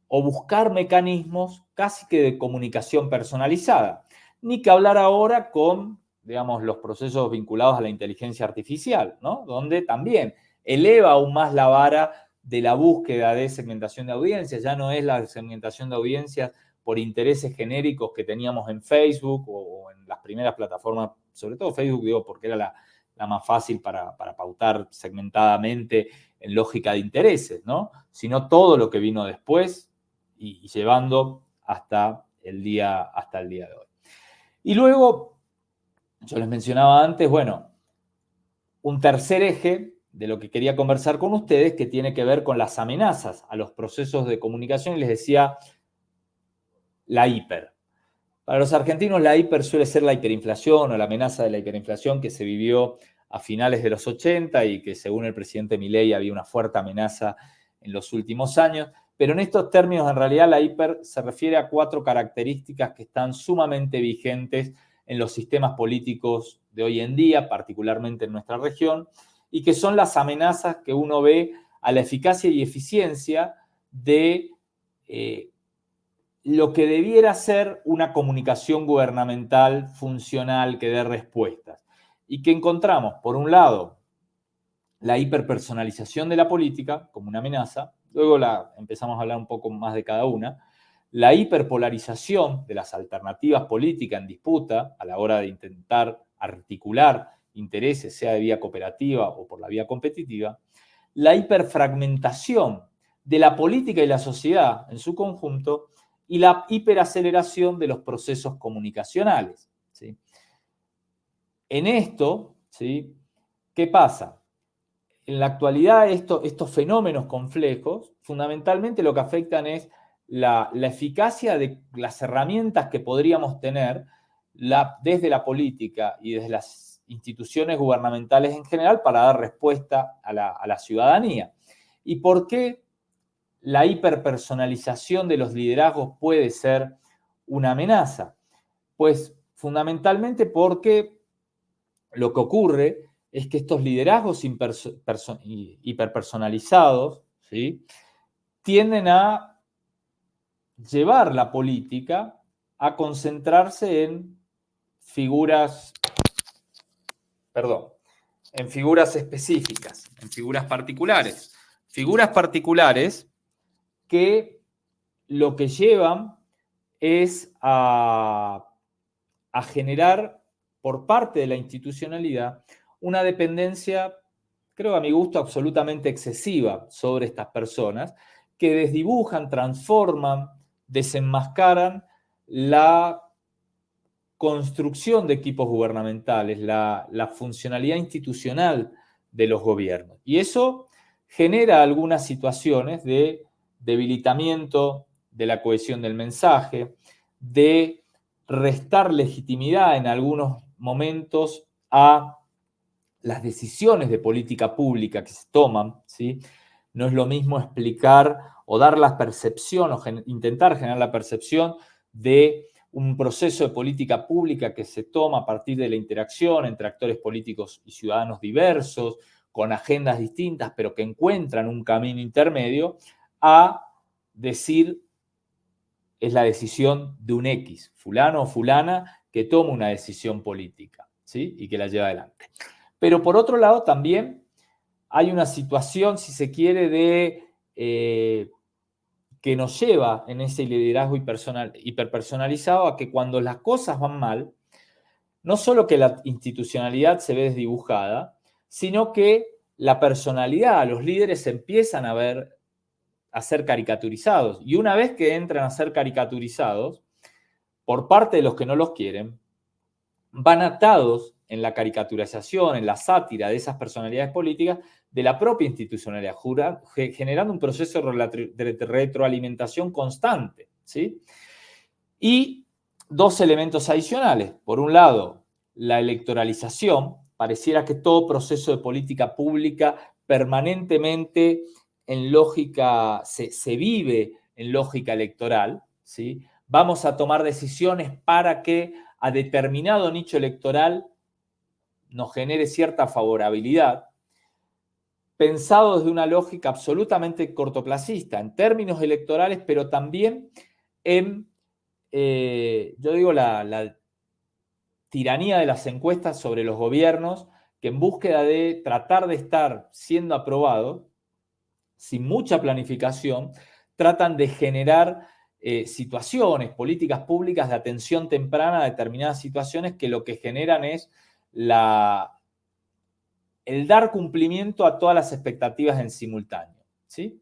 o buscar mecanismos casi que de comunicación personalizada. Ni que hablar ahora con, digamos, los procesos vinculados a la inteligencia artificial, ¿no?, donde también eleva aún más la vara de la búsqueda de segmentación de audiencias. Ya no es la segmentación de audiencias por intereses genéricos que teníamos en Facebook o en las primeras plataformas, sobre todo Facebook, digo, porque era la más fácil para pautar segmentadamente en lógica de intereses, ¿no?, sino todo lo que vino después y llevando hasta el día de hoy. Y luego, yo les mencionaba antes, bueno, un tercer eje de lo que quería conversar con ustedes, que tiene que ver con las amenazas a los procesos de comunicación, y les decía la hiper. Para los argentinos, la hiper suele ser la hiperinflación o la amenaza de la hiperinflación que se vivió a finales de los 80 y que, según el presidente Milei, había una fuerte amenaza en los últimos años. Pero en estos términos, en realidad, la hiper se refiere a 4 características que están sumamente vigentes en los sistemas políticos de hoy en día, particularmente en nuestra región, y que son las amenazas que uno ve a la eficacia y eficiencia de lo que debiera ser una comunicación gubernamental funcional que dé respuestas. Y que encontramos, por un lado, la hiperpersonalización de la política como una amenaza, luego empezamos a hablar un poco más de cada una, la hiperpolarización de las alternativas políticas en disputa a la hora de intentar articular intereses, sea de vía cooperativa o por la vía competitiva, la hiperfragmentación de la política y la sociedad en su conjunto, y la hiperaceleración de los procesos comunicacionales, ¿sí? En esto, ¿sí?, ¿qué pasa? En la actualidad, estos fenómenos complejos, fundamentalmente lo que afectan es la eficacia de las herramientas que podríamos tener desde la política y desde las instituciones gubernamentales en general para dar respuesta a la ciudadanía. ¿Y por qué la hiperpersonalización de los liderazgos puede ser una amenaza? Pues fundamentalmente porque lo que ocurre es que estos liderazgos hiperpersonalizados, ¿sí?, tienden a llevar la política a concentrarse en figuras, en figuras específicas, en figuras particulares. Figuras particulares que lo que llevan es a generar por parte de la institucionalidad una dependencia, creo a mi gusto, absolutamente excesiva sobre estas personas que desdibujan, transforman, desenmascaran la construcción de equipos gubernamentales, la funcionalidad institucional de los gobiernos. Y eso genera algunas situaciones de debilitamiento de la cohesión del mensaje, de restar legitimidad en algunos momentos a las decisiones de política pública que se toman, ¿sí? No es lo mismo explicar o dar la percepción o intentar generar la percepción de un proceso de política pública que se toma a partir de la interacción entre actores políticos y ciudadanos diversos, con agendas distintas, pero que encuentran un camino intermedio, a decir es la decisión de un X, fulano o fulana, que toma una decisión política, ¿sí? Y que la lleva adelante. Pero por otro lado también hay una situación, si se quiere, de que nos lleva en ese liderazgo hiperpersonalizado a que cuando las cosas van mal, no solo que la institucionalidad se ve desdibujada, sino que la personalidad, los líderes empiezan a ser caricaturizados. Y una vez que entran a ser caricaturizados, por parte de los que no los quieren, van atados en la caricaturización, en la sátira de esas personalidades políticas de la propia institucionalidad, generando un proceso de retroalimentación constante, ¿sí? Y dos elementos adicionales. Por un lado, la electoralización. Pareciera que todo proceso de política pública permanentemente en lógica, se vive en lógica electoral, ¿sí? Vamos a tomar decisiones para que a determinado nicho electoral nos genere cierta favorabilidad, pensado desde una lógica absolutamente cortoplacista, en términos electorales, pero también en, yo digo, la tiranía de las encuestas sobre los gobiernos, que en búsqueda de tratar de estar siendo aprobado, sin mucha planificación, tratan de generar situaciones, políticas públicas de atención temprana a determinadas situaciones que lo que generan es el dar cumplimiento a todas las expectativas en simultáneo, ¿sí?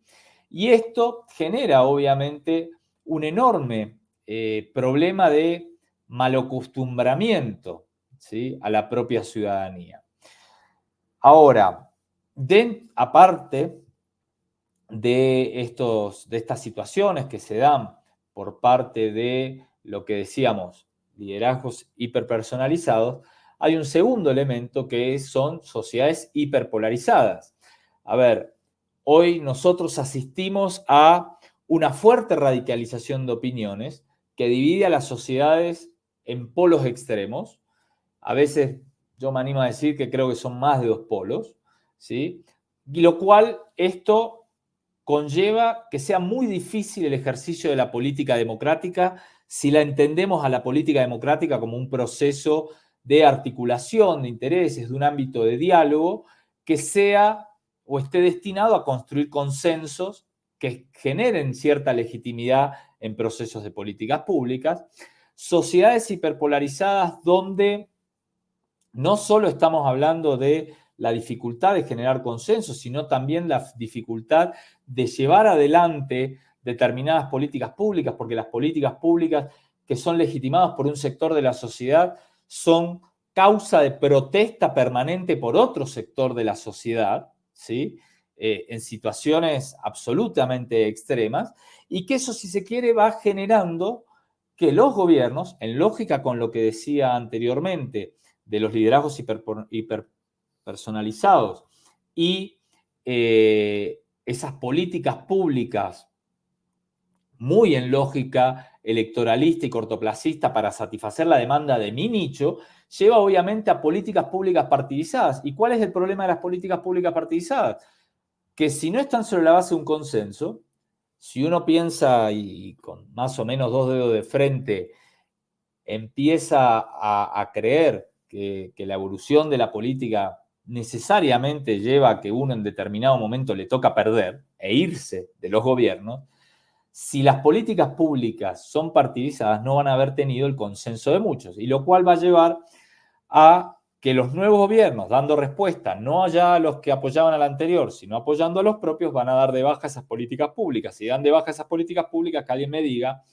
Y esto genera, obviamente, un enorme problema de malacostumbramiento, ¿sí?, a la propia ciudadanía. Ahora, aparte de estas situaciones que se dan por parte de lo que decíamos, liderazgos hiperpersonalizados, hay un segundo elemento que son sociedades hiperpolarizadas. A ver, hoy nosotros asistimos a una fuerte radicalización de opiniones que divide a las sociedades en polos extremos. A veces yo me animo a decir que creo que son más de dos polos, ¿sí? Y lo cual esto conlleva que sea muy difícil el ejercicio de la política democrática si la entendemos a la política democrática como un proceso de articulación de intereses, de un ámbito de diálogo que sea o esté destinado a construir consensos que generen cierta legitimidad en procesos de políticas públicas. Sociedades hiperpolarizadas donde no solo estamos hablando de la dificultad de generar consenso, sino también la dificultad de llevar adelante determinadas políticas públicas, porque las políticas públicas que son legitimadas por un sector de la sociedad son causa de protesta permanente por otro sector de la sociedad, ¿sí? En situaciones absolutamente extremas, y que eso, si se quiere, va generando que los gobiernos, en lógica con lo que decía anteriormente, de los liderazgos hiperpersonalizados y esas políticas públicas muy en lógica electoralista y cortoplacista para satisfacer la demanda de mi nicho, lleva obviamente a políticas públicas partidizadas. ¿Y cuál es el problema de las políticas públicas partidizadas? Que si no están sobre la base de un consenso, si uno piensa y con más o menos dos dedos de frente empieza a creer que la evolución de la política necesariamente lleva a que uno en determinado momento le toca perder e irse de los gobiernos, si las políticas públicas son partidizadas, no van a haber tenido el consenso de muchos, y lo cual va a llevar a que los nuevos gobiernos, dando respuesta no ya a los que apoyaban al anterior, sino apoyando a los propios, van a dar de baja esas políticas públicas. Si dan de baja esas políticas públicas, que alguien me diga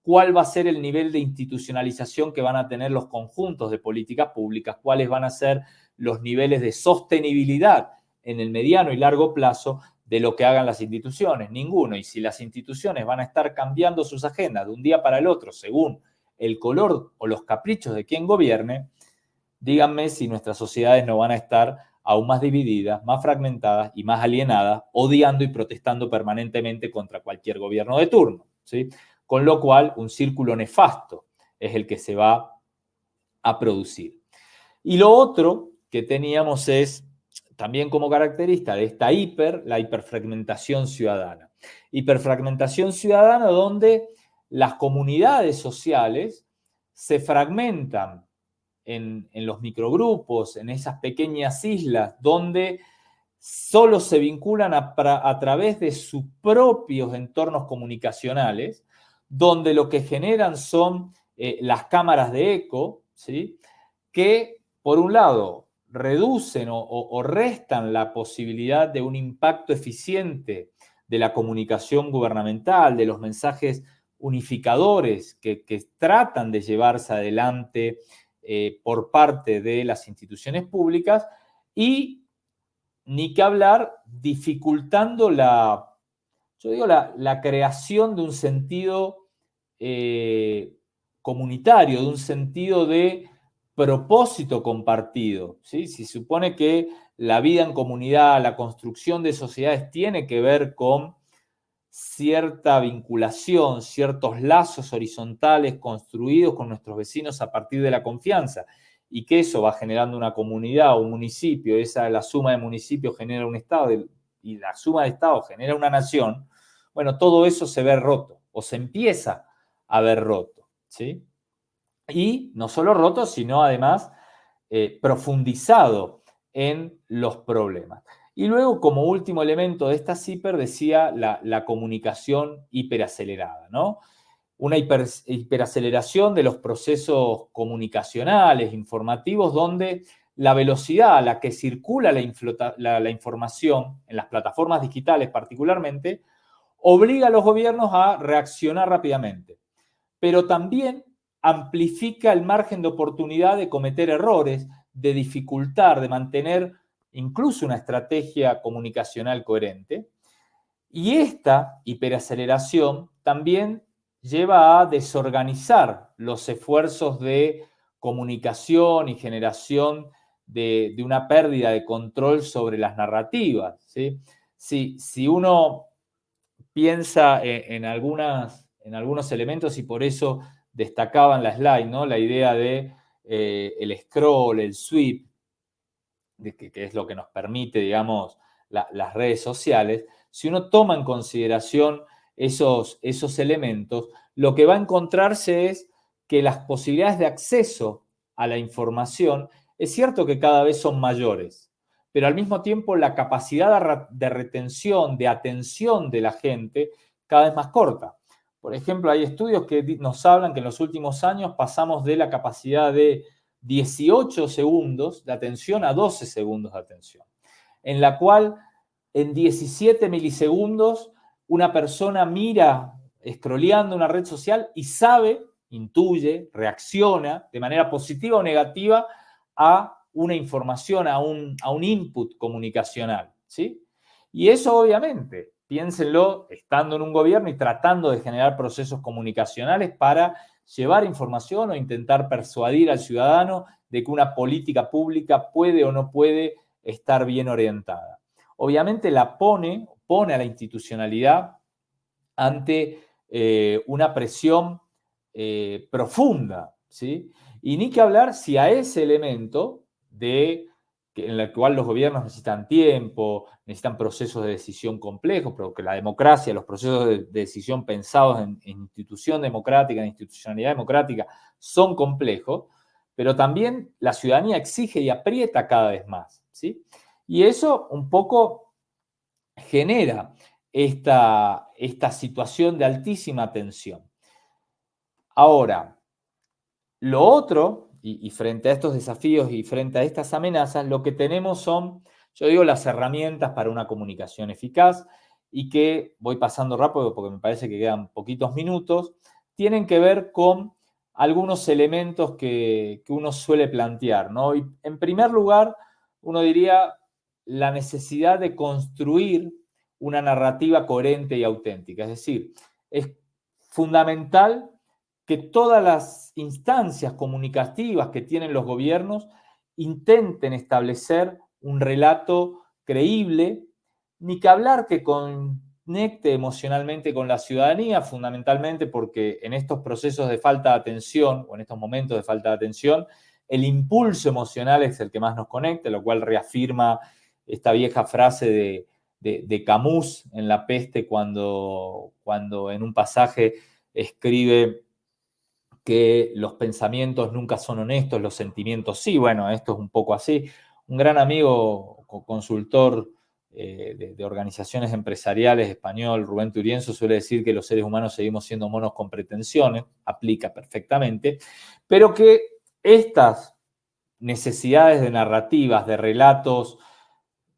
cuál va a ser el nivel de institucionalización que van a tener los conjuntos de políticas públicas, cuáles van a ser los niveles de sostenibilidad en el mediano y largo plazo de lo que hagan las instituciones. Ninguno. Y si las instituciones van a estar cambiando sus agendas de un día para el otro según el color o los caprichos de quien gobierne, díganme si nuestras sociedades no van a estar aún más divididas, más fragmentadas y más alienadas, odiando y protestando permanentemente contra cualquier gobierno de turno, ¿sí? Con lo cual, un círculo nefasto es el que se va a producir. Y lo otro que teníamos es, también como característica de esta la hiperfragmentación ciudadana. Hiperfragmentación ciudadana donde las comunidades sociales se fragmentan en los microgrupos, en esas pequeñas islas, donde solo se vinculan a través de sus propios entornos comunicacionales, donde lo que generan son las cámaras de eco, ¿sí? Que, por un lado, reducen o restan la posibilidad de un impacto eficiente de la comunicación gubernamental, de los mensajes unificadores que tratan de llevarse adelante por parte de las instituciones públicas, y ni que hablar, dificultando la creación de un sentido comunitario, de un sentido de propósito compartido, ¿sí? Si se supone que la vida en comunidad, la construcción de sociedades tiene que ver con cierta vinculación, ciertos lazos horizontales construidos con nuestros vecinos a partir de la confianza, y que eso va generando una comunidad o un municipio, la suma de municipios genera un estado y la suma de estados genera una nación, bueno, todo eso se ve roto o se empieza a ver roto, ¿sí? Y no solo roto, sino además profundizado en los problemas. Y luego, como último elemento de esta CIPER, decía la comunicación hiperacelerada, ¿no? Una hiperaceleración de los procesos comunicacionales, informativos, donde la velocidad a la que circula la información, en las plataformas digitales particularmente, obliga a los gobiernos a reaccionar rápidamente, pero también amplifica el margen de oportunidad de cometer errores, de dificultar, de mantener incluso una estrategia comunicacional coherente. Y esta hiperaceleración también lleva a desorganizar los esfuerzos de comunicación y generación de una pérdida de control sobre las narrativas, ¿sí? Si uno piensa en algunos elementos, y por eso destacaba en la slide, ¿no? La idea de el scroll, el sweep, que es lo que nos permite, digamos, las redes sociales. Si uno toma en consideración esos elementos, lo que va a encontrarse es que las posibilidades de acceso a la información es cierto que cada vez son mayores, pero al mismo tiempo la capacidad de retención, de atención de la gente cada vez más corta. Por ejemplo, hay estudios que nos hablan que en los últimos años pasamos de la capacidad de 18 segundos de atención a 12 segundos de atención, en la cual en 17 milisegundos una persona mira scrolleando una red social y sabe, intuye, reacciona de manera positiva o negativa a una información, a un input comunicacional, ¿sí? Y eso obviamente, piénsenlo, estando en un gobierno y tratando de generar procesos comunicacionales para llevar información o intentar persuadir al ciudadano de que una política pública puede o no puede estar bien orientada. Obviamente pone a la institucionalidad ante una presión profunda, ¿sí? Y ni que hablar si a ese elemento en el cual los gobiernos necesitan tiempo, necesitan procesos de decisión complejos, porque la democracia, los procesos de decisión pensados en institución democrática, en institucionalidad democrática, son complejos, pero también la ciudadanía exige y aprieta cada vez más, ¿sí? Y eso un poco genera esta situación de altísima tensión. Ahora, lo otro, y frente a estos desafíos y frente a estas amenazas, lo que tenemos son, yo digo, las herramientas para una comunicación eficaz y que voy pasando rápido porque me parece que quedan poquitos minutos, tienen que ver con algunos elementos que uno suele plantear, ¿no? Y en primer lugar, uno diría la necesidad de construir una narrativa coherente y auténtica. Es decir, es fundamental que todas las instancias comunicativas que tienen los gobiernos intenten establecer un relato creíble, ni que hablar que conecte emocionalmente con la ciudadanía, fundamentalmente porque en estos procesos de falta de atención o en estos momentos de falta de atención, el impulso emocional es el que más nos conecta, lo cual reafirma esta vieja frase de Camus en La Peste cuando en un pasaje escribe que los pensamientos nunca son honestos, los sentimientos sí. Bueno, esto es un poco así. Un gran amigo, consultor de organizaciones empresariales español, Rubén Turienzo, suele decir que los seres humanos seguimos siendo monos con pretensiones, aplica perfectamente, pero que estas necesidades de narrativas, de relatos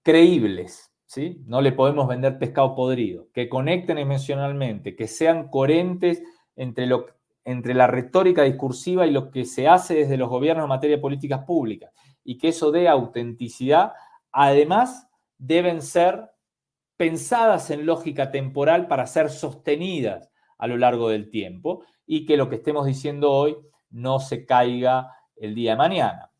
creíbles, ¿sí? No le podemos vender pescado podrido, que conecten emocionalmente, que sean coherentes entre la retórica discursiva y lo que se hace desde los gobiernos en materia de políticas públicas, y que eso dé autenticidad, además deben ser pensadas en lógica temporal para ser sostenidas a lo largo del tiempo y que lo que estemos diciendo hoy no se caiga el día de mañana.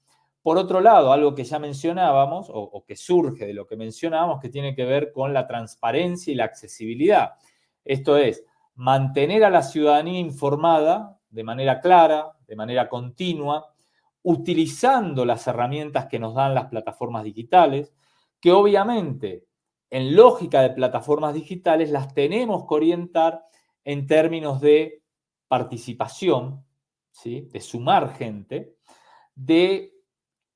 Por otro lado, algo que ya mencionábamos o que surge de lo que mencionábamos, que tiene que ver con la transparencia y la accesibilidad. Esto es, mantener a la ciudadanía informada de manera clara, de manera continua, utilizando las herramientas que nos dan las plataformas digitales, que obviamente en lógica de plataformas digitales las tenemos que orientar en términos de participación, ¿sí? De sumar gente, de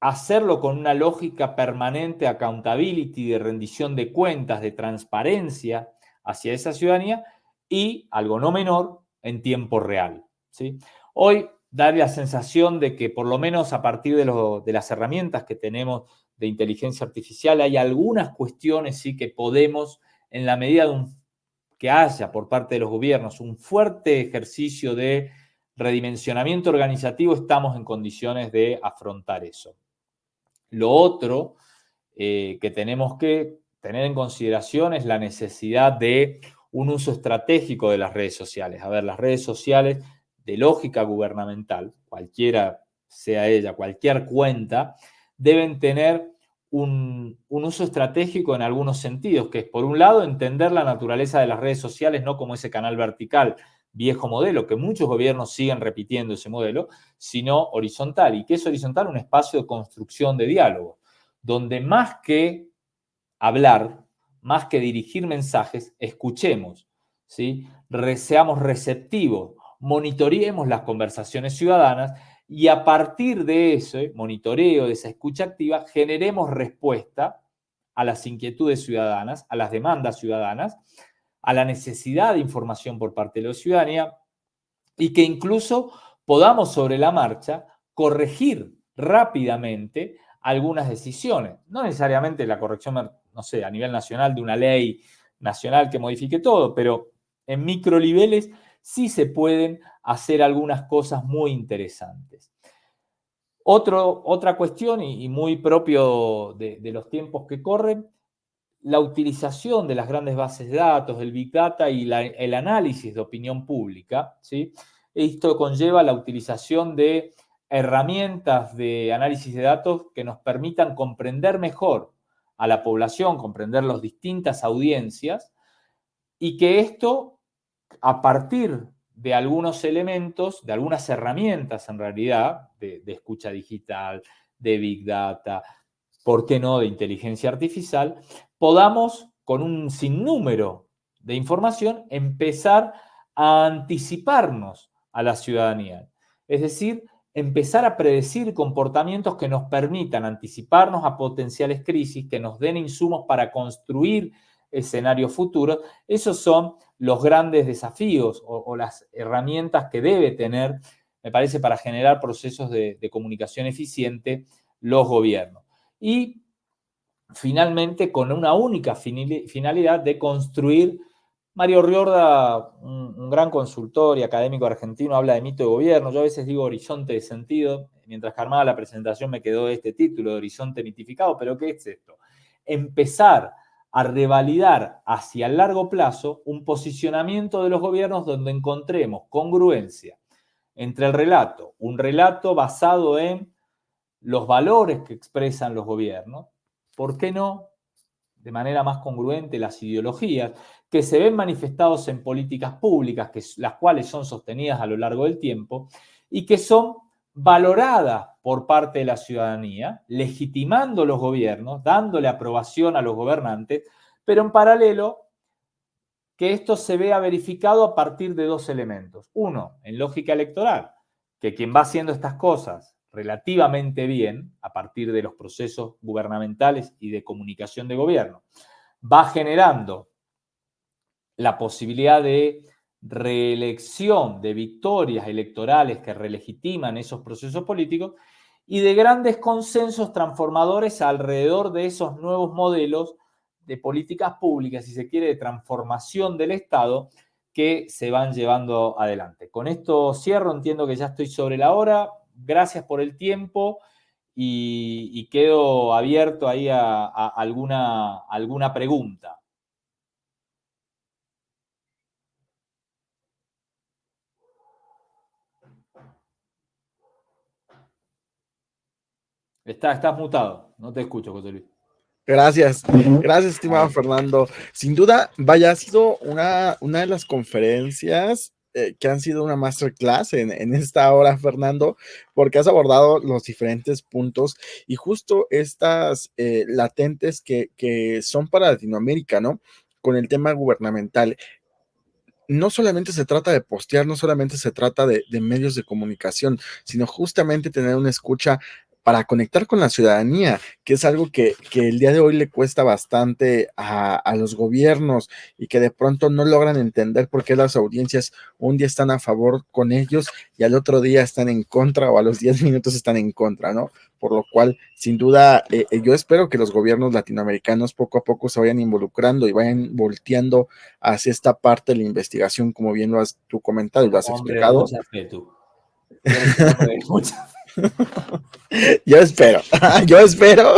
hacerlo con una lógica permanente, accountability, de rendición de cuentas, de transparencia hacia esa ciudadanía y, algo no menor, en tiempo real, ¿sí? Hoy da la sensación de que por lo menos a partir de las herramientas que tenemos de inteligencia artificial hay algunas cuestiones sí que podemos, en la medida que haya por parte de los gobiernos un fuerte ejercicio de redimensionamiento organizativo, estamos en condiciones de afrontar eso. Lo otro que tenemos que tener en consideración es la necesidad de un uso estratégico de las redes sociales. A ver, las redes sociales de lógica gubernamental, cualquiera sea ella, cualquier cuenta, deben tener un uso estratégico en algunos sentidos, que es, por un lado, entender la naturaleza de las redes sociales no como ese canal vertical, viejo modelo, que muchos gobiernos siguen repitiendo ese modelo, sino horizontal. ¿Y qué es horizontal? Un espacio de construcción de diálogo, donde más que hablar, más que dirigir mensajes, escuchemos, ¿sí? Seamos receptivos, monitoreemos las conversaciones ciudadanas y a partir de ese monitoreo, de esa escucha activa, generemos respuesta a las inquietudes ciudadanas, a las demandas ciudadanas, a la necesidad de información por parte de la ciudadanía y que incluso podamos sobre la marcha corregir rápidamente algunas decisiones. No necesariamente la corrección, no sé, a nivel nacional de una ley nacional que modifique todo, pero en microniveles sí se pueden hacer algunas cosas muy interesantes. Otra cuestión, y muy propio de los tiempos que corren, la utilización de las grandes bases de datos, del Big Data y el análisis de opinión pública, ¿sí? Esto conlleva la utilización de herramientas de análisis de datos que nos permitan comprender mejor a la población, comprender las distintas audiencias y que esto, a partir de algunos elementos, de algunas herramientas en realidad, de escucha digital, de Big Data, ¿por qué no?, de inteligencia artificial, podamos, con un sinnúmero de información, empezar a anticiparnos a la ciudadanía. Es decir, empezar a predecir comportamientos que nos permitan anticiparnos a potenciales crisis, que nos den insumos para construir escenarios futuros. Esos son los grandes desafíos o las herramientas que debe tener, me parece, para generar procesos de comunicación eficiente los gobiernos. Y finalmente con una única finalidad de construir. Mario Riorda, un gran consultor y académico argentino, habla de mito de gobierno. Yo a veces digo horizonte de sentido. Mientras que armaba la presentación me quedó este título de horizonte mitificado. ¿Pero qué es esto? Empezar a revalidar hacia el largo plazo un posicionamiento de los gobiernos donde encontremos congruencia entre el relato, un relato basado en los valores que expresan los gobiernos. ¿Por qué no? De manera más congruente las ideologías que se ven manifestados en políticas públicas, las cuales son sostenidas a lo largo del tiempo y que son valoradas por parte de la ciudadanía, legitimando los gobiernos, dándole aprobación a los gobernantes, pero en paralelo que esto se vea verificado a partir de dos elementos. Uno, en lógica electoral, que quien va haciendo estas cosas relativamente bien, a partir de los procesos gubernamentales y de comunicación de gobierno, va generando la posibilidad de reelección, de victorias electorales que relegitiman esos procesos políticos y de grandes consensos transformadores alrededor de esos nuevos modelos de políticas públicas, si se quiere, de transformación del Estado que se van llevando adelante. Con esto cierro, entiendo que ya estoy sobre la hora. Gracias por el tiempo y quedo abierto ahí a alguna pregunta. Estás mutado, no te escucho, José Luis. Gracias, gracias, estimado Fernando. Sin duda, vaya, ha sido una de las conferencias que han sido una masterclass en esta hora, Fernando, porque has abordado los diferentes puntos y justo estas latentes que son para Latinoamérica, ¿no? Con el tema gubernamental. No solamente se trata de postear, no solamente se trata de medios de comunicación, sino justamente tener una escucha para conectar con la ciudadanía, que es algo que el día de hoy le cuesta bastante a los gobiernos y que de pronto no logran entender por qué las audiencias un día están a favor con ellos y al otro día están en contra o a los 10 minutos están en contra, ¿no? Por lo cual, sin duda, yo espero que los gobiernos latinoamericanos poco a poco se vayan involucrando y vayan volteando hacia esta parte de la investigación, como bien lo has tú comentado y lo has Hombre de explicado. mucha fe, tú. Eres un hombre de mucha fe. Yo espero, yo espero.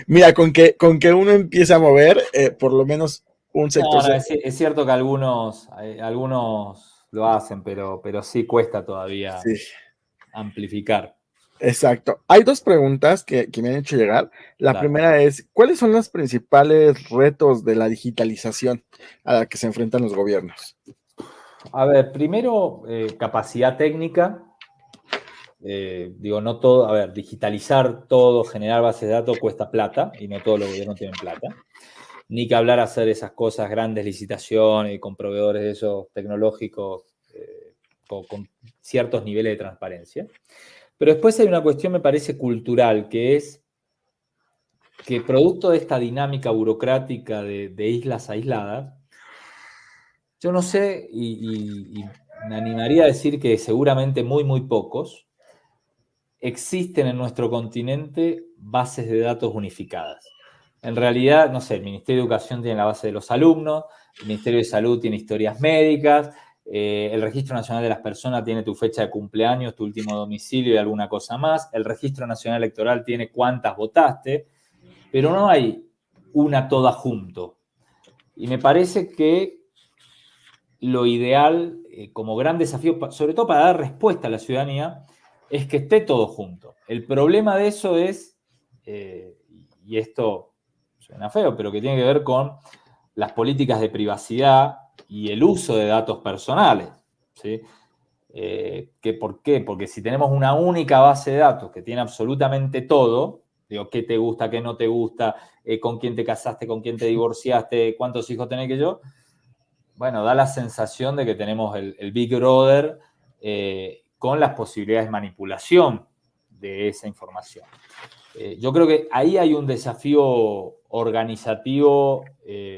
Mira, con que uno empiece a mover, por lo menos un sector. No, es cierto que algunos lo hacen, pero sí cuesta todavía Sí, amplificar. exacto. Hay dos preguntas que me han hecho llegar. La Dale. primera es, ¿cuáles son los principales retos de la digitalización a la que se enfrentan los gobiernos? A ver, primero, capacidad técnica. Digo, no todo, a ver, digitalizar todo, generar bases de datos cuesta plata y no todos los gobiernos tienen plata. Ni que hablar hacer esas cosas, grandes licitaciones con proveedores de esos tecnológicos con ciertos niveles de transparencia. Pero después hay una cuestión, me parece, cultural, que es que producto de esta dinámica burocrática de islas aisladas, yo no sé, y me animaría a decir que seguramente muy, muy pocos, existen en nuestro continente bases de datos unificadas. En realidad, no sé, el Ministerio de Educación tiene la base de los alumnos, el Ministerio de Salud tiene historias médicas, el Registro Nacional de las Personas tiene tu fecha de cumpleaños, tu último domicilio y alguna cosa más, el Registro Nacional Electoral tiene cuántas votaste, pero no hay una toda junto. Y me parece que lo ideal, como gran desafío, sobre todo para dar respuesta a la ciudadanía, es que esté todo junto. El problema de eso es, y esto suena feo, pero que tiene que ver con las políticas de privacidad y el uso de datos personales, ¿sí? ¿Por qué? Porque si tenemos una única base de datos que tiene absolutamente todo, digo, qué te gusta, qué no te gusta, con quién te casaste, con quién te divorciaste, cuántos hijos tenés que yo, bueno, da la sensación de que tenemos el Big Brother con las posibilidades de manipulación de esa información. Yo creo que ahí hay un desafío organizativo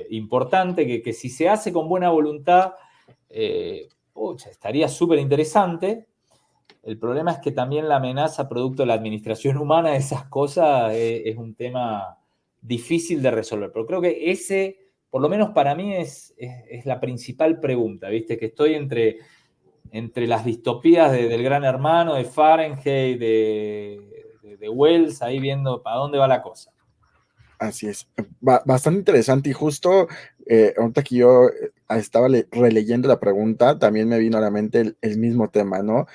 importante que si se hace con buena voluntad, estaría súper interesante. El problema es que también la amenaza producto de la administración humana de esas cosas es un tema difícil de resolver. Pero creo que ese, por lo menos para mí, es la principal pregunta, ¿viste? Que estoy entre las distopías del Gran Hermano, de Fahrenheit, de Wells, ahí viendo para dónde va la cosa. Así es, bastante interesante y justo ahorita que yo estaba releyendo la pregunta, también me vino a la mente el mismo tema, ¿no?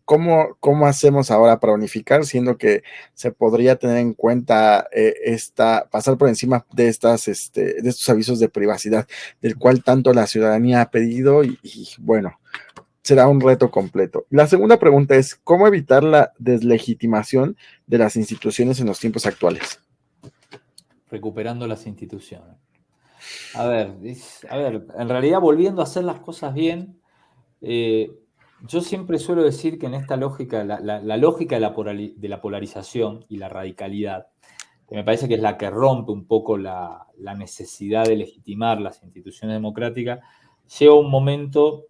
¿Cómo hacemos ahora para unificar, siendo que se podría tener en cuenta pasar por encima de estos avisos de privacidad, del cual tanto la ciudadanía ha pedido y bueno, será un reto completo. La segunda pregunta es, ¿cómo evitar la deslegitimación de las instituciones en los tiempos actuales? Recuperando las instituciones. A ver, en realidad volviendo a hacer las cosas bien, yo siempre suelo decir que en esta lógica, la lógica de la polarización y la radicalidad, que me parece que es la que rompe un poco la necesidad de legitimar las instituciones democráticas, llega un momento,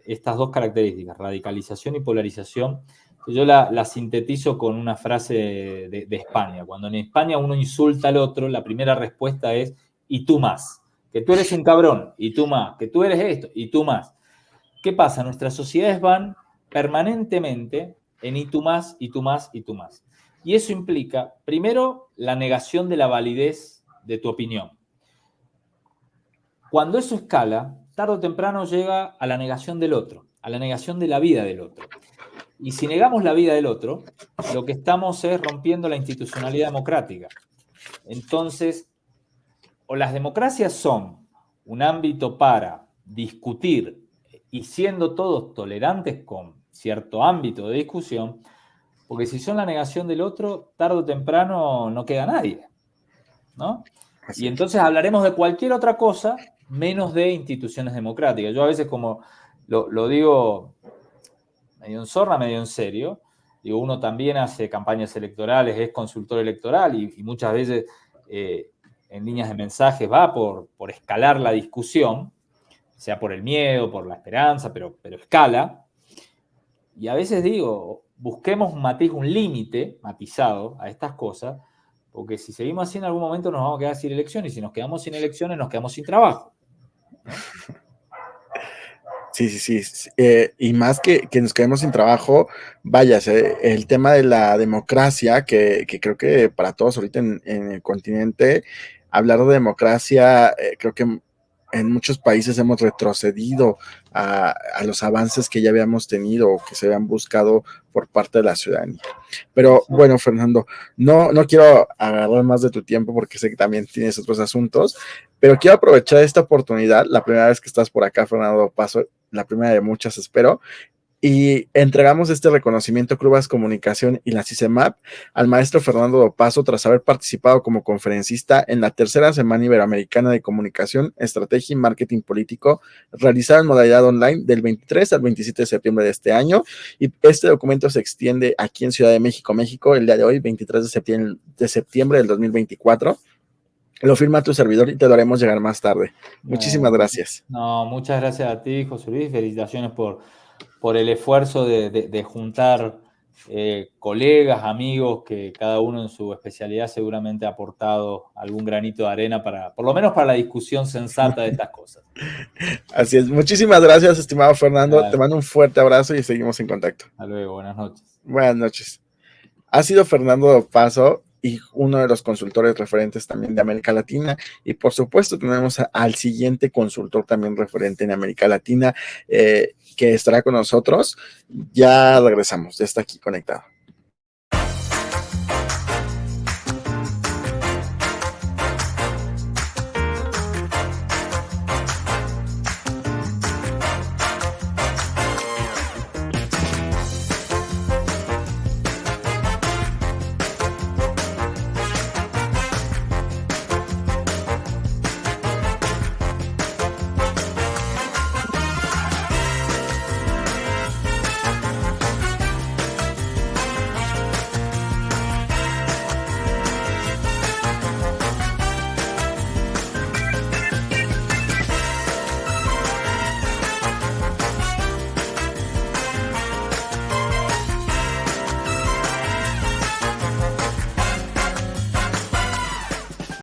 estas dos características, radicalización y polarización, yo la sintetizo con una frase de España. Cuando en España uno insulta al otro, la primera respuesta es y tú más. Que tú eres un cabrón, y tú más. Que tú eres esto, y tú más. ¿Qué pasa? Nuestras sociedades van permanentemente en y tú más, y tú más, y tú más. Y eso implica, primero, la negación de la validez de tu opinión. Cuando eso escala, tarde o temprano llega a la negación del otro, a la negación de la vida del otro. Y si negamos la vida del otro, lo que estamos es rompiendo la institucionalidad democrática. Entonces, o las democracias son un ámbito para discutir y siendo todos tolerantes con cierto ámbito de discusión, porque si son la negación del otro, tarde o temprano no queda nadie, ¿no? Y entonces hablaremos de cualquier otra cosa menos de instituciones democráticas. Yo a veces como lo digo medio en sorna, medio en serio, digo, uno también hace campañas electorales, es consultor electoral y muchas veces en líneas de mensajes va por escalar la discusión, sea por el miedo, por la esperanza, pero escala. Y a veces digo, busquemos un matiz, un límite matizado a estas cosas, porque si seguimos así en algún momento nos vamos a quedar sin elecciones, y si nos quedamos sin elecciones nos quedamos sin trabajo, ¿no? Sí. Y más que nos quedemos sin trabajo, vaya, el tema de la democracia, que creo que para todos ahorita en el continente, hablar de democracia, creo que en muchos países hemos retrocedido a los avances que ya habíamos tenido o que se habían buscado por parte de la ciudadanía. Pero bueno, Fernando, no quiero agarrar más de tu tiempo porque sé que también tienes otros asuntos, pero quiero aprovechar esta oportunidad, la primera vez que estás por acá, Fernando Paso, la primera de muchas, espero, y entregamos este reconocimiento Clubas Comunicación y la CICEMAP al maestro Fernando Dopazo tras haber participado como conferencista en la tercera Semana Iberoamericana de Comunicación, Estrategia y Marketing Político, realizada en modalidad online del 23 al 27 de septiembre de este año, y este documento se extiende aquí en Ciudad de México, México, el día de hoy, 23 de septiembre del 2024. Lo firma tu servidor y te lo haremos llegar más tarde. Muchísimas gracias. No, muchas gracias a ti, José Luis. Felicitaciones por el esfuerzo de juntar colegas, amigos, que cada uno en su especialidad seguramente ha aportado algún granito de arena por lo menos para la discusión sensata de estas cosas. Así es. Muchísimas gracias, estimado Fernando. Te mando un fuerte abrazo y seguimos en contacto. Hasta luego. Buenas noches. Buenas noches. Ha sido Fernando Paso y uno de los consultores referentes también de América Latina, y por supuesto tenemos al siguiente consultor también referente en América Latina que estará con nosotros. Ya regresamos, ya está aquí conectado.